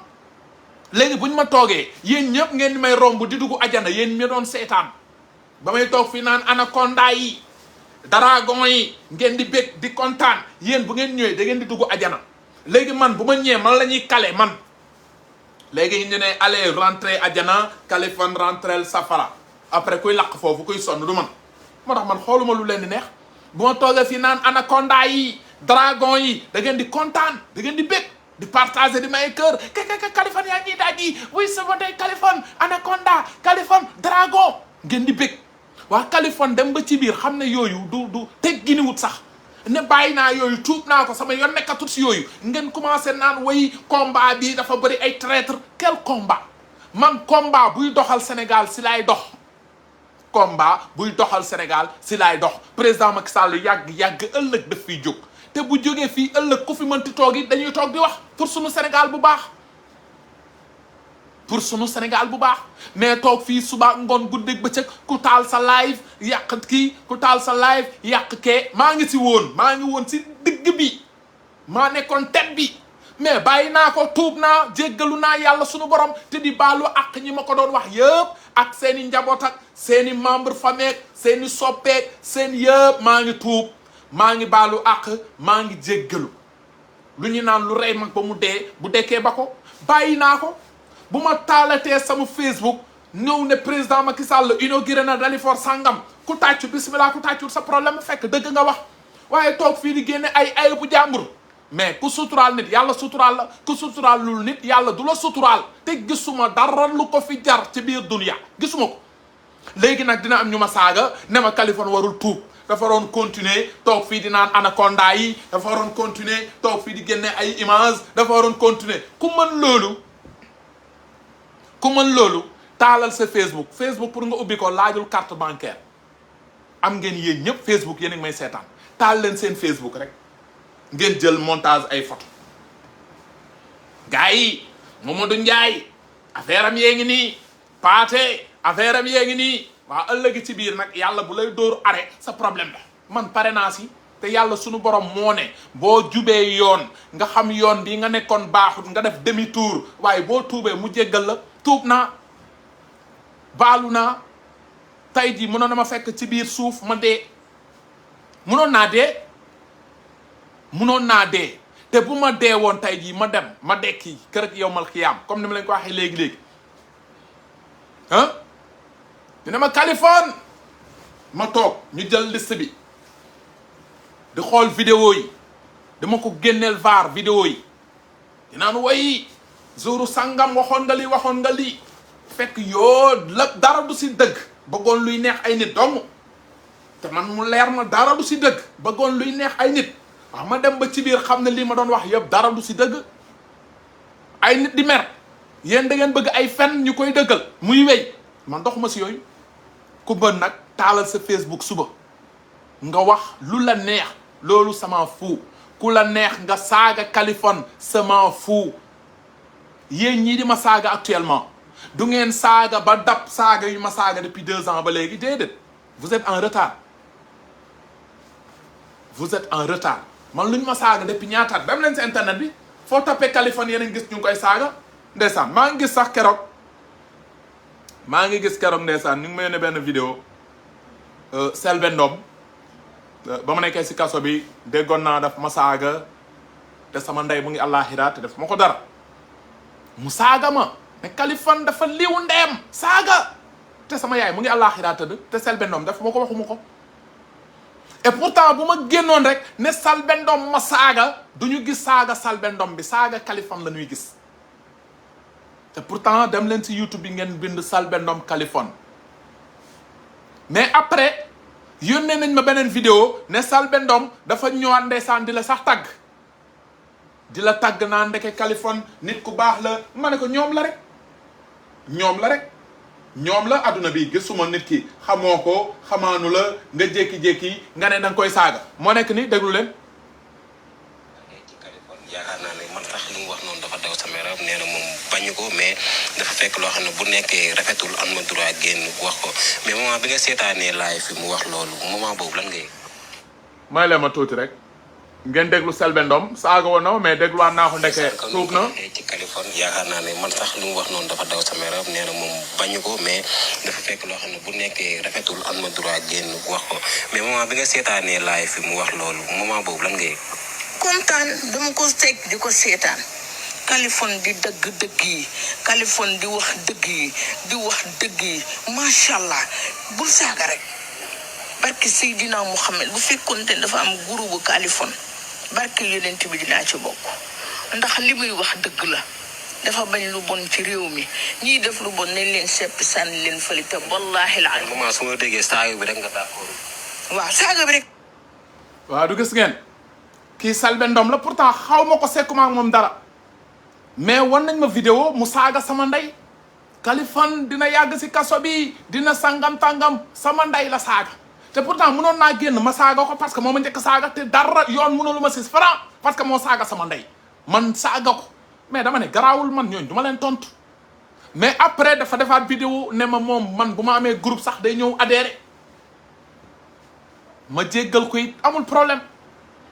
léegi buñ ma toogee yéen ñëpp ngeen di may romb di dugg ajana yéen mi doon seetaan ba may toog fi naan anaconda yi dragon yi ngeen di bég di kontaan yéen bu ngeen ñëwee da ngeen di dugg ajana léegi man bu ma ñëwee man la ñuy kale man léegi ñu ne allez rentrer ajana Kaliphone rentrel safara après kuy laq foofu kuy sonn du man moo tax man xooluma lu leen di neex bu ma toogee fi naan anaconda yi dragon yi da ngeen di kontaan da ngeen di bég di partager di may kër Kaliphone yaa ngi daaj yi oui c'est vrai Kaliphone anaconda Kaliphone dragon ngeen di bég waa Kaliphone dem ba ci biir xam ne yooyu du tegginiwut sax ne bàyyi naa yooyu tuub naa ko sama yoon nekkatut si yooyu ngeen commencé naan way combat bi dafa bëri ay traître quel combat man combat buy doxal Sénégal si laay dox combat buy doxal Sénégal si laay dox président Macky Sall yàgg ëllëg daf fiy jóg te bu jógee fii ëllëg ku fi mënti toog yi dañuy toog di wax pour sunu Sénégal bu baax pour sunu Sénégal bu baax mais toog fii suba ngoon guddeeg bëccëg ku taal sa live yàq kii ku taal sa live yàq kee maa ngi woon si digg bi maa nekkoon tête bi mais bàyyi naa ko tuub naa jéggalu naa yàlla sunu borom te di baalu ak ñi ma ko doon wax yëpp ak seen i njaboot ak seen i membre famille seen i soppeek seen yëpp maa ngi tuub maa ngi baalu ak maa ngi jéggalu lu ñu naan lu rey mag ba mu dee bu dekkee ba ko bàyyi naa ko. bu ma taalatee sama Facebook ñëw ne président Macky Sall inauguré na Dalifort sangam ku tàccu bismillah ku tàccul sa problème fekk dëgg nga wax waaye toog fii di génne ay bu jàmbur mais ku suturaal nit yàlla suturaal la ku suturaal lul nit yàlla du la suturaal te gisuma dara lu ko fi jar ci biir dunya gisuma ko. léegi nag dina am ñu ma saaga ne ma Kaliphone warul tuub dafa waroon continuer toog fii di naan anaconda yi dafa waroon continuer toog fii di génne ay image dafa waroon continuer ku mën loolu taalal sa Facebook pour nga ubbi ko laajul carte bancaire am ngeen yéen ñëpp Facebook yéen a ngi may seetaan taal leen seen Facebook rek ngeen jël montage ay photo gars yi Mamadou Ndiaye affaire am yee ngi nii Pathé affaire am yee ngi nii waa ëllëgi ci biir nag yàlla bu lay dóor arrêt sa problème la man pare naa si te yàlla sunu borom moo ne boo jubee yoon nga xam yoon bi nga nekkoon baaxut nga def demi tour waaye boo tuubee mu jéggal la tuub naa baalu naa tey jii mënoon na ma fekk ci biir suuf ma dee mënoon naa dee te bu ma dee woon tey jii ma dem ma dekki kër ak yowmal xiyaam comme ni ma leen ko waxee léegi-léegi ah dina ma Kaliphone ma toog ñu jël liste bi di xool vidéo yi dama ko génneel vaar vidéo yi dinaan way jouru sangam waxoon nga lii fekk yoo la dara du si dëgg bëggoon luy neex ay nit dong te man mu leer ma dara du si dëgg bëggoon luy neex ay nit wax ma dem ba ci biir xam ne lii ma doon wax yëpp dara du si dëgg ay nit di mer yéen da ngeen bëgg ay fen ñu koy dëggal muy wey man doxuma si yooyu ku mën nag taalal sa Facebook suba nga wax lu la neex loolu sama fu ku la neex nga saaga Kaliphone sama fu yéen ñii di ma saaga actuellement du ngeen saaga ba dab saaga yu ma saaga depuis 2 ans ba léegi déedéet vous êtes en retard man lu ñu ma saaga depuis ñaataat dem leen si internet bi foo tapé Kaliphone yéen a ngi gis ñu ngi koy saaga ndeysaan maa ngi gis sax keroog ndeysaan ñu ngi ma yónnee benn vidéo Selbé Ndom ba ma nekkee si kaso bi déggoon naa daf ma saaga te sama ndey mu ngi àllaaxira te def ma ko dara mu saaga ma ne Kaliphone dafa liw ndeem saaga te sama yaay mu ngi àllaaxira tëdd te Selbé Ndom def ma ko waxuma ko et pourtant bu ma génnoon rek ne Selbé Ndom ma saaga du ñu gis saaga Selbé Ndom bi saaga Kaliphone la ñuy gis te pourtant dem leen si YouTube bi ngeen bind Selbé Ndom Kaliphone mais après yónnee nañ ma beneen vidéo ne Selbé Ndom dafa ñëwaat ndeysaan di la sax tàgg di la tàgg naa ndeke Kaliphone nit ku baax la ma ne ko ñoom la adduna bi gisuma nit ki xamoo ko xamaanu la nga jékki-jékki nga ne danga koy saaga moo nekk ni déglu leen ci Kaliphone yaakaar naa ne man sax li mu wax noonu dafa daw sama yaram nee na moom bañu ko mais dafa fekk loo xam ne bu nekkee rafetul am na droit génn wax ko mais moment bi nga seetaanee live fi mu wax loolu moment boobu lan ngay may leen ma tuuti rek ngeen déglu Selbé Ndom saaga woon na mais dégluwaat naa ko ndeke tuub na ci Kaliphone yaakaar naa ne man sax li mu wax noonu dafa daw sama yaram nee na moom bañu ko mais dafa fekk loo xam ne bu nekkee rafetul am na droit génn wax ko mais moment bi nga seetaanee live fi mu wax loolu moment boobu lan ngay kontaan dama ko teg di ko seetaan Kaliphone di dëgg yi Kaliphone di wax dëgg yi macha allah bul saaga rek barki Seydina Mouhamed bu fekkoonte dafa am groupe Kaliphone barki yonent bi dinaa ci bokk ndax li muy wax dëgg la dafa bañ lu bon ci réew mi ñiy def lu bon nañ leen seppi sànni leen fële te wallaahi la moment su ma déggee saaga bi rek nga d'accord waaw saaga bi rek waaw du gis ngeen kii Selbé Ndom la pourtant xaw ma ko sekkuma ak moom dara mais wan nañ ma vidéo mu saaga sama ndey Kaliphone dina yàgg si kaso bi dina sangam tàngam sama ndey la saaga te pourtant mënoon naa génn ma saaga ko parce que moo ma njëkk saaga te dara yoon mënulu ma 6 francs parce que moo saaga sama ndey man saaga ko mais dama ne garaawul man ñooñu du ma leen tontu mais après dafa defaat vidéo ne ma moom man bu ma amee groupe sax day ñëw adhéré ma jéggal ko it amul problème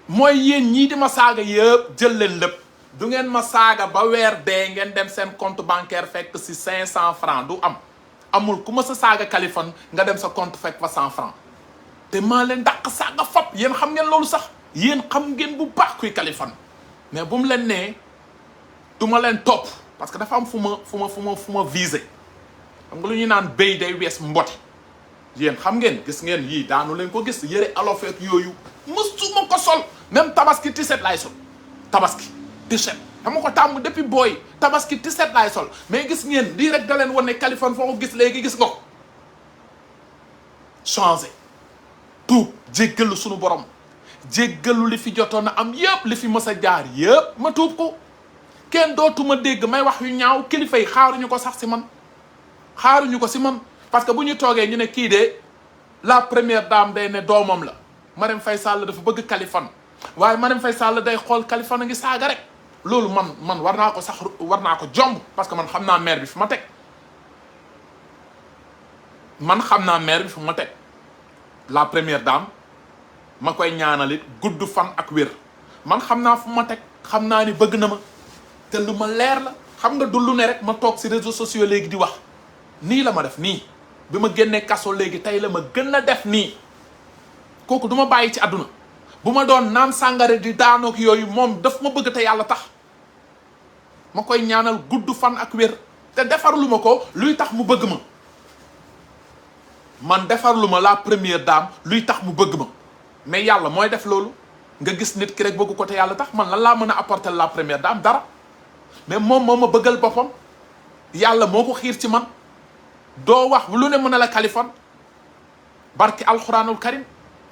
mooy yéen ñii di ma saaga yëpp jël leen lépp du ngeen ma saaga ba weer dee ngeen dem seen compte bancaire fekk si 500 francs du amul ku ma sa saaga Kaliphone nga dem sa compte fekk fa 100 francs te maa leen dàq saaga fop yéen xam ngeen loolu sax yéen xam ngeen bu baax kuy Kaliphone mais bu mu leen nee du ma leen topp parce que dafa am fu ma visé xam nga lu ñuy naan béy day wees mbote yéen xam ngeen gis ngeen yii daanu leen ko gis yëre alofeek yooyu mësuma ko sol même tabaski tiset laay sol tabaski tiset dama ko tàmm depuis booy tabaski tiset laay sol mais gis ngeen lii rek da leen wane Kaliphone foo ko gis léegi gis nga ko changé tuub jéggalu sunu borom jéggalu li fi jotoon a am yëpp li fi mës a jaar yëpp ma tuub ko kenn dootuma dégg may wax yu ñaaw kilifa yi xaaruñu ko sax si man xaaruñu ko si man parce que bu ñu toogee ñu ne kii de la première dame day ne doomam la Marème Faye Sall dafa bëgg Kaliphone waaye Marème Faye Sall day xool Kaliphone a ngi saaga rek loolu man war naa ko jomb parce que man xam naa maire bi fi ma teg la première dame ma koy ñaanalit gudd fan ak wér man xam naa fu ma teg xam naa ni bëgg na ma te lu ma leer la xam nga du lu ne rek ma toog si réseaux sociaux léegi di wax nii la ma def nii bi ma génnee kaso léegi tey la ma gën a def nii kooku du ma bàyyi ci àdduna bu ma doon naan sàngare di daanook yooyu moom daf ma bëgg te yàlla tax ma koy ñaanal gudd fan ak wér te defarlu ma ko luy tax mu bëgg ma man defarlu ma la première dame luy tax mu bëgg ma mais yàlla mooy def loolu nga gis nit ki rek bëgg ko te yàlla tax man lan laa mën a apporter la première dame dara mais moom moo ma bëggal boppam yàlla moo ko xiir ci man doo wax lu ne mën a la Kaliphone barki alxuraanul karim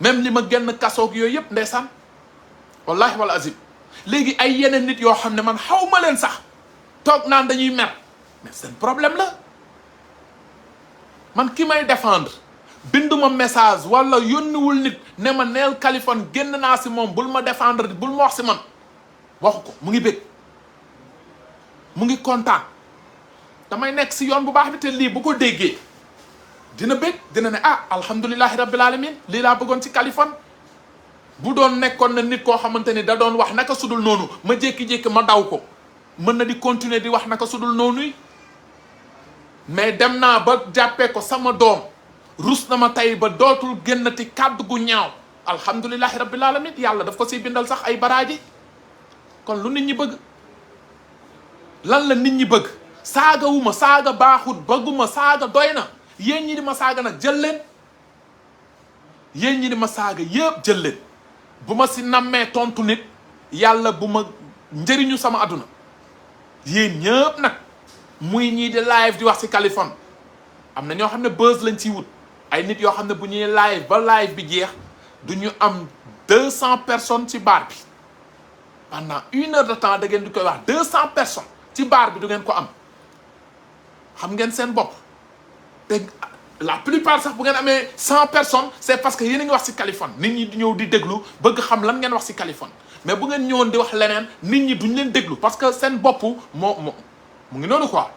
même li ma génn kasoog yooyu yëpp ndeysaan wallahi wal azim léegi ay yeneen nit yoo xam ne man xaw ma leen sax toog naan dañuy mer mais seen problème la man ki may défendre binduma message wala yónniwul nit ne ma neel Kaliphone génn naa si moom bul ma défendre bul ma wax si man waxu ko mu ngi bëgg mu ngi kontaan damay nekk si yoon bu baax bi te lii bu ko déggee dina bëgg dina ne ah alhamdulillahi rabbil alamin lii laa bëggoon ci Kaliphone bu doon nekkoon na nit koo xamante ni da doon wax naka sudul noonu ma jékki-jékki ma daw ko mën na di continuer di wax naka sudul noonu yi mais dem naa ba jàppee ko sama doom rus na ma tey ba dootul génnati kàddu gu ñaaw alhamdulillahi rabbil alamin yàlla daf ko siy bindal sax ay baraaji kon lu nit ñi bëgg lan la nit ñi bëgg saaga wu ma saaga baaxut bëgguma saaga doy na yéen ñi di ma saaga nag jël leen yéen ñi di ma saaga yëpp jël leen bu ma si nammee tontu nit yàlla bu ma njëriñu sama àdduna yéen ñëpp nag muy ñii di live di wax si Kaliphone am na ñoo xam ne buzz lañ ciy wut ay nit yoo xam ne bu ñuy live ba live bi jeex du ñu am 200 personnes ci baar bi pendant 1 heure de temps da ngeen di koy wax 200 personnes ci baar bi du ngeen ko am xam ngeen seen bopp te la plupart sax bu ngeen amee 100 personnes c'est parce que yéen a ngi wax ci Kaliphone nit ñi di ñëw di déglu bëgg xam lan ngeen wax ci Kaliphone mais bu ngeen ñëwoon di wax leneen nit ñi duñ leen déglu parce que seen bopp mu ngi noonu quoi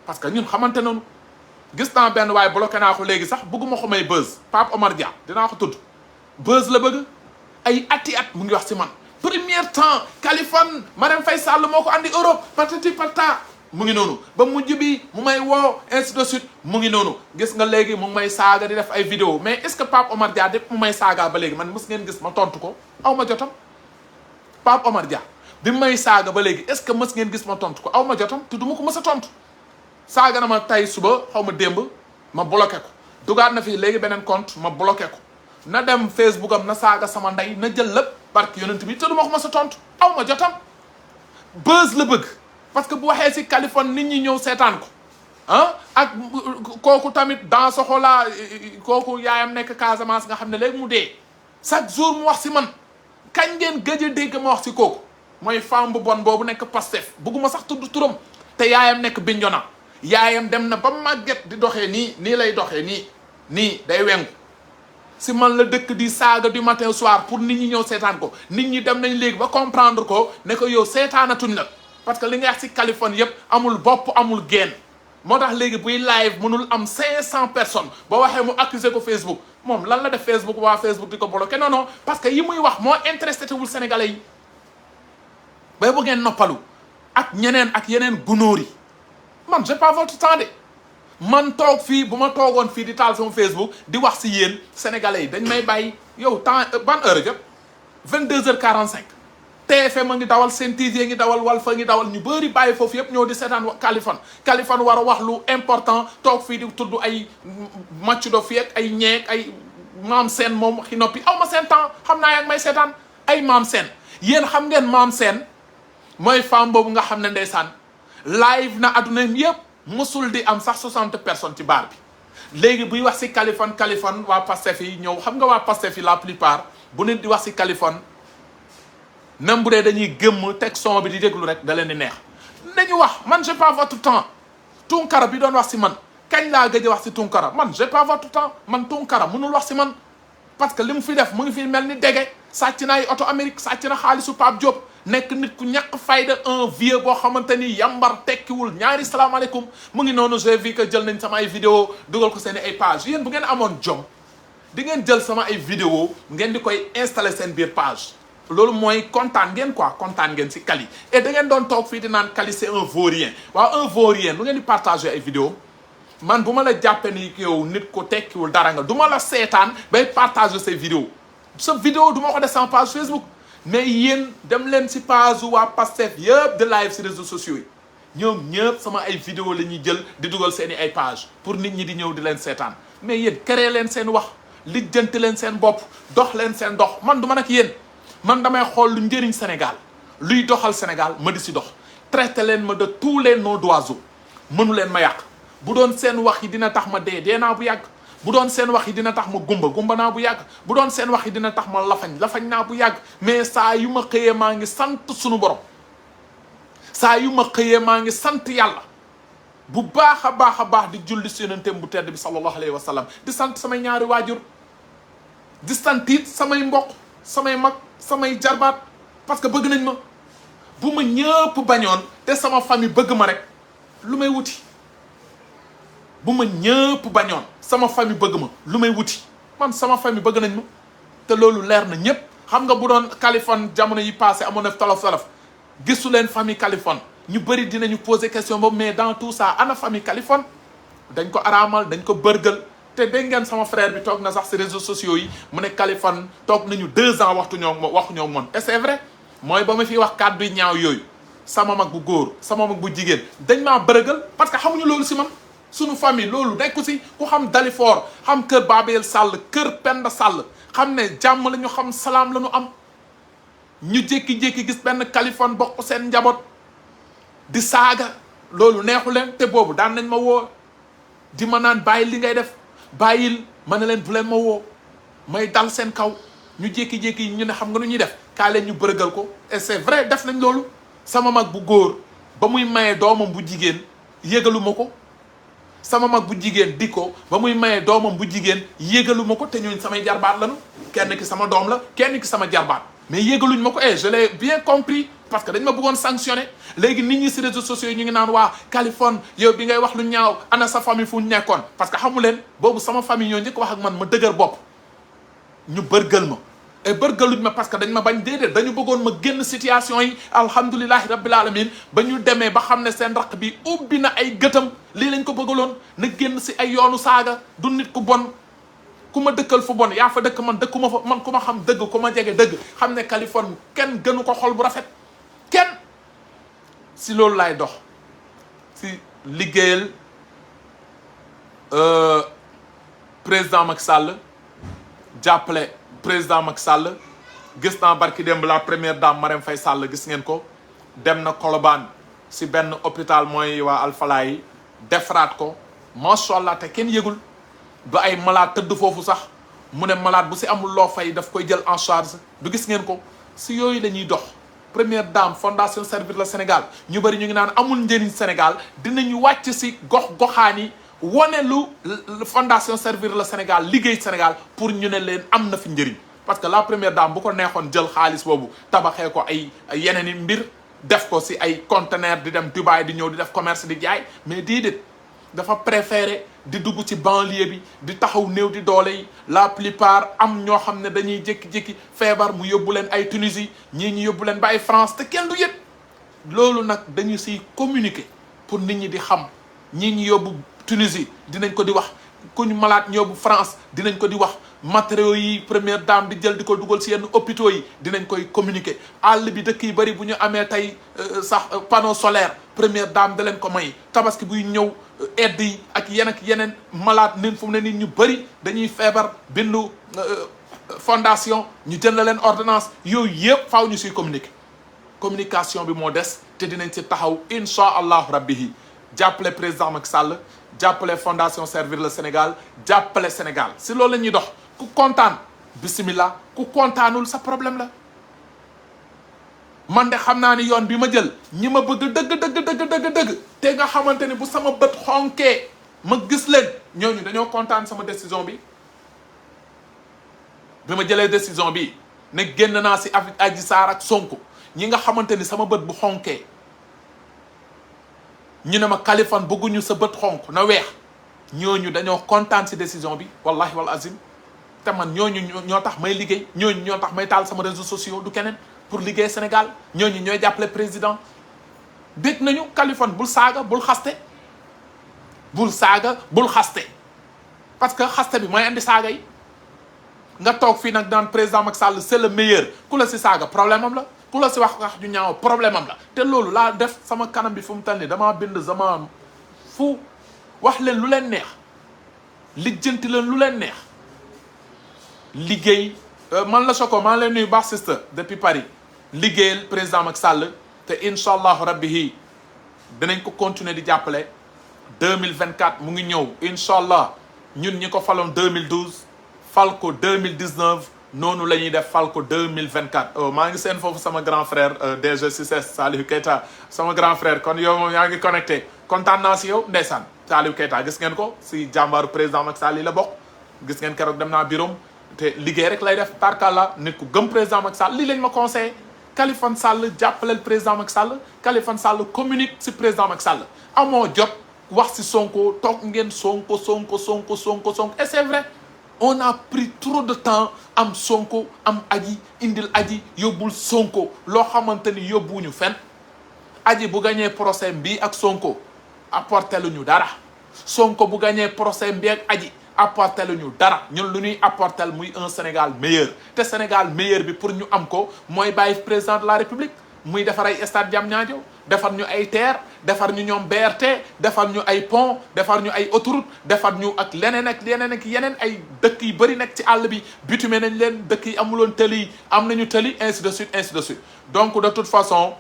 parce que ñun xamante noonu gis naa benn waaye bloqué naa ko léegi sax bëgguma ko may buzz Pape Omar Dia dinaa ko tudd buzz la bëgg ay ati at mu ngi wax ci man premier temps Kaliphone Marème Faye Sall moo ko andi Europe patati patata mu ngi noonu ba mujj bi mu may woo ainsi de suite mu ngi noonu gis nga léegi mu ngi may saaga di def ay vidéo mais est-ce que Pape Omar Dia dépp mu may saaga ba léegi man mës ngeen gis ma tontu ko aw ma jotam Pape Omar Dia bi may saaga ba léegi est-ce que mës ngeen gis ma tontu ko aw ma jotam te du ma ko mës a tontu saaga na ma tay suba xaw ma démb ma bloqué ko dugaat na fii léegi beneen compte ma bloqué ko na dem Facebook am na saaga sama ndey na jël lépp barki yonent bi te du ma ko mës a tontu aw ma jotam buzz la bëgg parce que bu waxee si Kaliphone nit ñi ñëw seetaan ko ah ak kooku tamit dans ce xola kooku yaayam nekk Casamance nga xam ne léegi mu dee chaque jour mu wax si man kañ ngeen gëj a dégg ma wax si kooku mooy femme bu bon boobu nekk Pastef bëgguma sax tudd turam te yaayam nekk Bignona yaayam dem na ba màgget di doxee nii lay doxee nii day wengu si man la dëkk di saaga du matin au soir pour nit ñi ñëw seetaan ko nit ñi dem nañ léegi ba comprendre ko ne ko yow seetaanatuñ la parce que li nga wax si Kaliphone yëpp amul bopp amul génn moo tax léegi buy live mënul am 500 personnes boo waxee mu accuser ko Facebook moom lan la def Facebook waa Facebook di ko bloqué non parce que yi muy wax moo intéressé wul sénégalais yi bay bu ngeen noppalu ak ñeneen ak yeneen gunóor yi man j'ai pas votre temps de man toog fii bu ma toogoon fii di taal sama Facebook di wax si yéen sénégalais yi dañ may bàyyi yow temps ban heure jot 22h45 TFM a ngi dawal Sen TV ngi dawal Walf a ngi dawal ñu bëri bàyyi foofu yëpp ñëw di seetaan Kaliphone war a wax lu important toog fii di tudd ay match do fi ak ay ñeeg ay Maam Sène moom xi noppi aw ma seen temps xam naa yaa ngi may seetaan ay Maam Sène yéen xam ngeen Maam Sène mooy femme boobu nga xam ne ndeysaan live na adduna yëpp musul di am sax 60 personnes ci baar bi léegi buy wax si Kaliphone waa Pastef yi ñëw xam nga waa Pastef yi la plupart bu nit di wax si Kaliphone même bu dee dañuy gëmm teg son bi di déglu rek da leen di neex nañu wax man j'ai pas votre temps Tunkara bi doon wax si man kañ laa gëj a wax si Tunkara man j'ai pas votre temps man Tunkara mënul wax si man parce que li mu fi def mu ngi fi mel ni dege sàcc na ay auto Amérique sàcc na xaalisu Pape Diop nekk nit ku ñàkk fayda un vieux boo xamante ni yambar tekkiwul ñaari salaamaaleykum mu ngi noonu j'ai vu que jël nañ sama ay vidéo dugal ko seen ay page yéen bu ngeen amoon jom di ngeen jël sama ay vidéo ngeen di koy installer seen biir page loolu mooy kontaan ngeen quoi kontaan ngeen si Kali et da ngeen doon toog fii di naan Kali c'est un vaurien waaw un vaurien lu ngeen di partager ay vidéo man bu ma la jàppee ni yow nit ko tekkiwul dara nga du ma la seetaan bay partager say vidéo sa vidéo du ma ko def sama page Facebook mais yéen dem leen si page waa Pastef yëpp de live si réseaux sociaux yi ñoom ñëpp sama ay vidéo la ñuy jël di dugal seen i ay page pour nit ñi di ñëw di leen seetaan mais yéen créer leen seen wax lijjanti leen seen bopp dox leen seen dox man du ma nag yéen man damay xool lu njëriñ Sénégal luy doxal Sénégal ma di si dox traité leen ma de tous les noms d'oiseaux mënu leen ma yàq bu doon seen wax yi dina tax ma dee naa bu yàgg bu doon seen wax yi dina tax ma gumba naa bu yàgg bu doon seen wax yi dina tax ma lafañ naa bu yàgg mais saa yu ma xëyee maa ngi sant sunu borom saa yu ma xëyee maa ngi sant yàlla bu baax a baax di julli si yonentam bu tedd bi sallallahu alayhi wa sallam di sant samay ñaari waajur di sant it samay mbokk samay mag samay jarbaat parce que bëgg nañ ma bu ma ñëpp bañoon te sama famille bëgg ma rek lu may wuti bu ma ñëpp bañoon sama famille bëgg ma lu may wuti man sama famille bëgg nañ ma te loolu leer na ñëpp xam nga bu doon Kaliphone jamono yi passé amoon na tolof gisu leen famille Kaliphone ñu bëri dinañu poser question boobu mais dans tout ça ana famille Kaliphone dañ ko araamal dañ ko bërgël te dégg ngeen sama frère bi toog na sax si réseaux sociaux yi mu ne Kaliphone toog nañu 2 ans waxu ñoo moon et c'est vrai mooy ba ma fi wax kàddu yi ñaaw yooyu sama mag bu góor sama mag bu jigéen dañ maa bërgël parce que xamuñu loolu si man suñu famille loolu nekku si ku xam Dalifort xam kër Babel Sall kër Penda Sall xam ne jàmm la ñu xam salaam la ñu am ñu jékki-jékki gis benn Kaliphone bokk seen njaboot di saaga loolu neexu leen te boobu daan nañ ma woo di ma naan bàyyil li ngay def bàyyil ma ne leen bu leen ma woo may dal seen kaw ñu jékki-jékki ñu ne xam nga nu ñuy def kaa leen ñu bërëgal ko et c'est vrai def nañ loolu sama mag bu góor ba muy maye doomam bu jigéen yégalu ma ko sama mag bu jigéen di ko ba muy maye doomam bu jigéen yégalu ma ko te ñooñ samay jarbaat lañu kenn ki sama doom la kenn ki sama jarbaat mais yégaluñ ma ko je l'ai bien compris parce que dañ ma bëggoon sanctionner léegi nit ñi si réseaux sociaux yi ñu ngi naan waa Kaliphone yow bi ngay wax lu ñaaw ana sa famille fu ñu nekkoon parce que xamu leen boobu sama famille ñoo njëkk wax ak man ma dëgër bopp ñu bërgël ma et bërgëluñ ma parce que dañ ma bañ déedéet dañu bëggoon ma génn situation yi alhamdulilahi rabbil alamin ba ñu demee ba xam ne seen raq bi ubbi na ay gëtam lii lañ ko bëggaloon na génn si ay yoonu saaga du nit ku bon ku ma dëkkal fu bon yaa fa dëkk man dëkkuma fa man ku ma xam dëgg ku ma jege dëgg xam ne Kaliphone kenn gënu ko xol bu rafet kenn si loolu laay dox si liggéeyal président Macky Sall jàppale président Macky Sall gis naa barki démb la première dame Marème Faye Sall gis ngeen ko dem na Colobane si benn hôpital mooy waa Alfala yi defaraat ko macha allah te kenn yëgul ba ay malade tëdd foofu sax mu ne malade bu si amul loo fay daf koy jël en charge du gis ngeen ko si yooyu la ñuy dox première dame fondation Servir le Sénégal ñu bëri ñu ngi naan amul njëriñ Sénégal dinañu wàcc si gox-goxaan yi wane lu fondation Servir le Sénégal liggéey Sénégal pour ñu ne leen am na fi njëriñ parce que la première dame bu ko neexoon jël xaalis boobu tabaxee ko ay yeneen i mbir def ko si ay conteneur di dem Dubaï di ñëw di def commerce di jaay mais déedéet dafa préféré di dugg ci banlieue bi di taxaw néew di doole yi la plupart am ñoo xam ne dañuy jékki-jékki feebar mu yóbbu leen ay Tunisie ñii ñu yóbbu leen ba ay France te kenn du yëg loolu nag dañu siy communiquer pour nit ñi di xam ñii ñu yóbbu Tunisie dinañ ko di wax ku ñu malade ñu yóbbu France dinañ ko di wax matériaux yi première dame di jël di ko dugal si yenn hôpitaux yi dinañ koy communiquer. àll bi dëkk yi bëri bu ñu amee tey sax panneau solaire première dame da leen ko may. tabaski buy ñëw aide yi ak yeneen malade nin fu mu ne nit ñu bëri dañuy feebar bindu fondation ñu jënd leen ordonnance yooyu yëpp faaw ñu siy communiquer. communication bi moo des te dinañ ci taxaw incha allahu rabbi jàppale président Macky Sall jàppale fondation Servir le Sénégal jàppale Sénégal si loolu la ñuy dox. ku kontaan bismillah ku kontaanul sa problème la man de xam naa ni yoon bi ma jël ñi ma bëgg dëgg te nga xamante ni bu sama bët xonkee ma gis leen ñooñu dañoo kontaan sama décision bi ma jëlee décision bi ne génn naa si avec Adji Sarr ak Sonko ñi nga xamante ni sama bët bu xonkee ñu ne ma Kaliphone bëgguñu sa bët xonk na weex ñooñu dañoo kontaan si décision bi wallahi wal azim te man ñooñu ñoo tax may liggéey ñooñu ñoo tax may taal sama réseaux sociaux du keneen pour liggéey Sénégal ñooñu ñooy jàppale président bég nañu Kaliphone bul saaga bul xaste parce que xaste bi mooy andi saaga yi nga toog fii nag daan président Macky Sall c'est le meilleur ku la si saaga problème am la ku la si wax ju ñaaw problème am la te loolu laa def sama kanam bi fu mu tal ni damaa bind zaman fu wax leen lu leen neex lijjanti leen lu leen neex liggéey man la Choco maa leen nuyu baax sister depuis Paris liggéeyal président Macky Sall te incha allahu rabbi dinañ ko continuer di jàppale 2024 mu ngi ñëw incha allah ñun ñi ko faloon 2012 fal ko 2019 noonu la ñuy def fal ko 2024 maa ngi seen foofu sama grand frère DG Cissé Salihou Keita sama grand frère kon yow moom yaa ngi connecté kontaan naa si yow ndeysaan Salihou Keita gis ngeen ko si jàmbaaru président Macky Sall yi la bokk gis ngeen keroog dem naa bureau te liggéey rek lay def tarkalla nit ku gëm président Macky Sall lii lañ ma conseillé Kaliphone Sall jàppaleel président Macky Sall Kaliphone Sall communique si président Macky Sall amoo jot wax si Sonko toog ngeen Sonko et c'est vrai on a pris trop de temps am Sonko am aji indil aji yóbbul Sonko loo xamante ni yóbbuwuñu fenn aji bu gañee procès bi ak Sonko apporté lu ñu dara Sonko bu gañee procès bi ak aji apporté lu ñu dara ñun lu ñuy apporté muy un Sénégal meilleur te Sénégal meilleur bi pour ñu am ko mooy bàyyi président de la République muy defar ay stade Diamniadio defar ñu ay terre defar ñu ñoom BRT defar ñu ay pont defar ñu ay autoroute defar ñu ak leneen ak yeneen ay dëkk yu bëri nekk ci àll bi bitumé nañ leen dëkk yi amuloon tëli am nañu tëli ainsi de suite donc de toute façon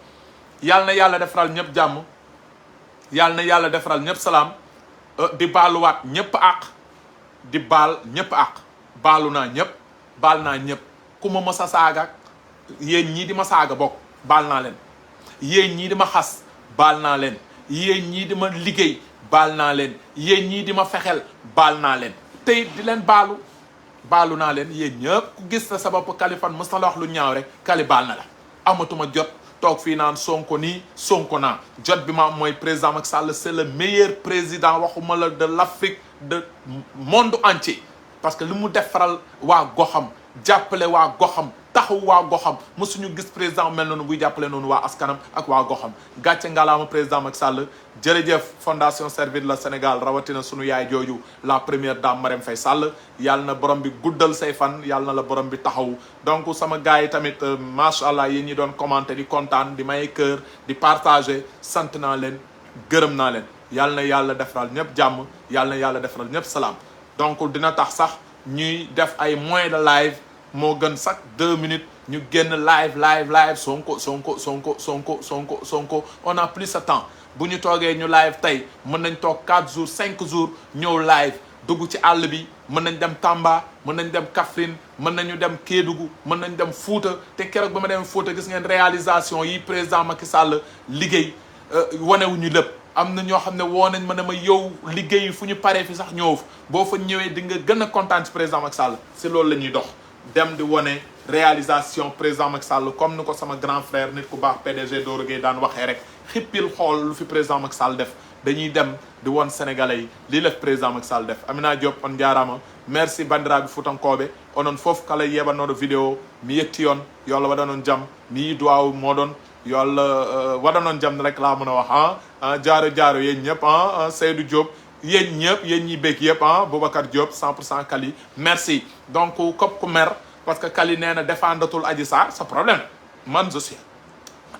yàlla na yàlla defaral ñëpp jàmm yàlla na yàlla defaral ñëpp salaam di baaluwaat ñëpp àq di baal ñëpp àq baalu naa ñëpp baal naa ñëpp ku ma mës a saaga yéen ñii di ma saaga bokk baal naa leen yéen ñii di ma xas baal naa leen yéen ñii di ma liggéey baal naa leen yéen ñii di ma fexel baal naa leen tey di leen baalu naa leen yéen ñëpp ku gis na sa bopp Kaliphone mës na la wax lu ñaaw rek Kali baal na la amatuma jot toog fii naan Sonko nii Sonko naa jot bi ma am mooy président Macky Sall c'est le meilleur président waxuma la de l'Afrique de monde entier parce que li mu defaral waa goxam jàppale waa goxam taxaw waa goxam mësuñu gis président mel noonu buy jàppale noonu waa askanam ak waa goxam gàcce ngalaama président Macky Sall jërëjëf fondation Servir le Sénégal rawatina sunu yaay jooju la première dame Marème Faye Sall yàlla na borom bi guddal say fan yàlla na la borom bi taxaw donc sama gars yi tamit macha allah yéen ñi doon commenter di kontaan di may cœur di partager sant naa leen gërëm naa leen yàlla na yàlla defaral ñëpp jàmm yàlla na yàlla defaral ñëpp salaam donc dina tax sax ñuy def ay moyens de live moo gën chaque 2 minutes ñu génn live Sonko on a plus ce temps bu ñu toogee ñu live tey mën nañ toog 4 jours 5 jours ñëw live dugg ci àll bi mën nañ dem Tamba mën nañ dem Kaffrine mën nañu dem Kédougou mën nañ dem Fouta te keroog ba ma dem Fouta gis ngeen réalisation yi président Macky Sall liggéey wanewuñu lépp am na ñoo xam ne woo nañ ma ne ma yow liggéey fu ñu paree fi sax ñëw boo fa ñëwee di nga gën a kontaan ci président Macky Sall si loolu la ñuy dox dem di wane réalisation président Macky Sall comme ni ko sama grand frère nit ku baax PDG Doro Gueye daan waxee rek xippil xool lu fi président Macky Sall def dañuy dem di won sénégalais yi lii la président Macky Sall def Amina Diop on jaarama merci bandiraɓe futankoɓe onon foof kala yeɓannoɗo vidéo mi yetti on yo Allah waɗanon jaam mi yi duwaw moɗon yo Allah waɗanon jaam rek laa mën a wax jaaro yéen ñëpp Seydou Diop yéen ñëpp yéen ñi bëgg yëpp ah Boubacar Diop 100% Kali merci donc kopp ku mer parce que Kali nee na défendatul Adji Sarr sa problème man je suis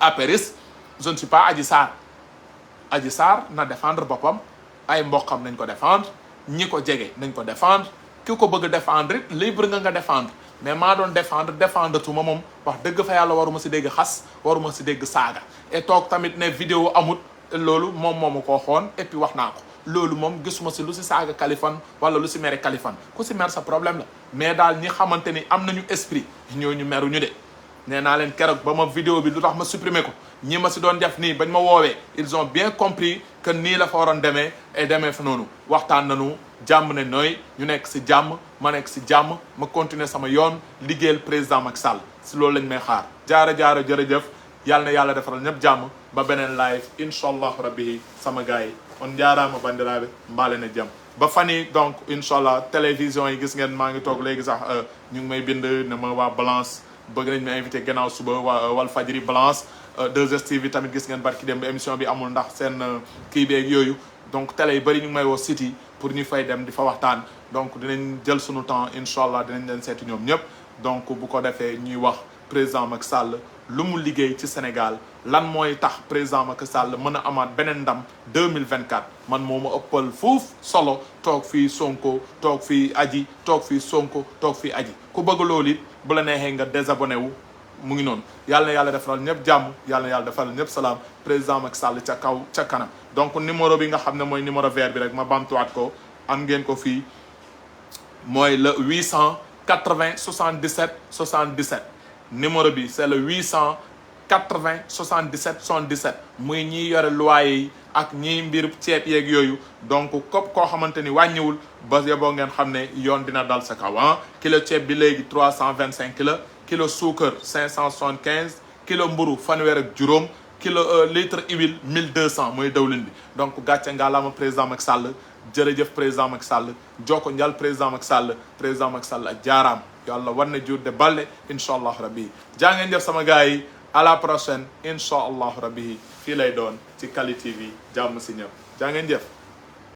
apériste je ne suis pas Adji Sarr Adji Sarr na défendre boppam ay mboqam nañ ko défendre ñi ko jege nañ ko défendre ki ko bëgg défendre it libre nga défendre mais maa doon défendre tuma moom wax dëgg fa yàlla waruma si dégg xas waruma si dégg saaga et toog tamit ne vidéo amut loolu moom moomu ko xoon et puis wax naa ko loolu moom gisuma si lu si saaga Kaliphone wala lu si mere Kaliphone ku si mer sa problème la mais daal ñi xamante ni am nañu esprit ñooñu meruñu de nee naa leen keroog ba ma vidéo bi lu tax ma supprimer ko ñi ma si doon def nii bañ ma woowee ils ont bien compris que nii la fa waroon demee et demee fa noonu waxtaan nañu jàmm ne nooy ñu nekk si jàmm ma nekk si jàmm ma continuer sama yoon liggéeyal président Macky Sall si loolu lañ may xaar jaara jërëjëf yàlla na yàlla defaral ñëpp jàmm ba beneen live inchallah rabbi sama gars yi on jaaraama bandiraɓe mbaale na jàmm ba fan yi donc inchallah télévision yi gis ngeen maa ngi toog léegi sax ñu ngi may bind ne ma waa Balance bëgg nañ ma invité gannaaw suba waa Walfadjri Balance 2STV tamit gis ngeen barki dem ba émission bi amul ndax seen kii beeg yooyu donc télé yi bëri ñu ngi may woo city pour ñu fay dem di fa waxtaan donc dinañ jël sunu temps inchallah dinañ leen seeti ñoom ñëpp donc bu ko defee ñuy wax président Macky Sall lu mu liggéey ci Sénégal lan mooy tax président Macky Sall mën a amaat beneen ndam 2024 man moo ma ëppal fuuf solo toog fii Sonko toog fii Adji toog fii Sonko toog fii Adji ku bëgg loolu it bu la neexee nga désabonné wu mu ngi noonu yàlla na yàlla defaral ñëpp jàmm yàlla na yàlla defaral ñëpp salaam président Macky Sall ca kaw ca kanam donc numéro bi nga xam ne mooy numéro vert bi rek ma bamtuwaat ko am ngeen ko fii mooy le 880 77 77 numéro bi c'est le 880 77 77 muy ñiy yore loyer yi ak ñiy mbir ceeb yeeg yooyu donc képp koo xamante ni wàññiwul ba yeboo ngeen xam ne yoon dina dal sa kaw ah kilo ceeb bi léegi 325 la kilo suukar 575 kilo mburu fanweer ak juróom kilo litre huile 1200 mooy dawlin bi donc gàcce ngalaama président Macky Sall jërëjëf président Macky Sall joko njal président Macky Sall ak jaaraam yàlla war na jur de balle incha allah rabbi jaa ngeen jëf sama gars yi à la prochaine incha allah rabbi fii lay doon ci Kali TV jàmm si ñëpp jaa ngeen jëf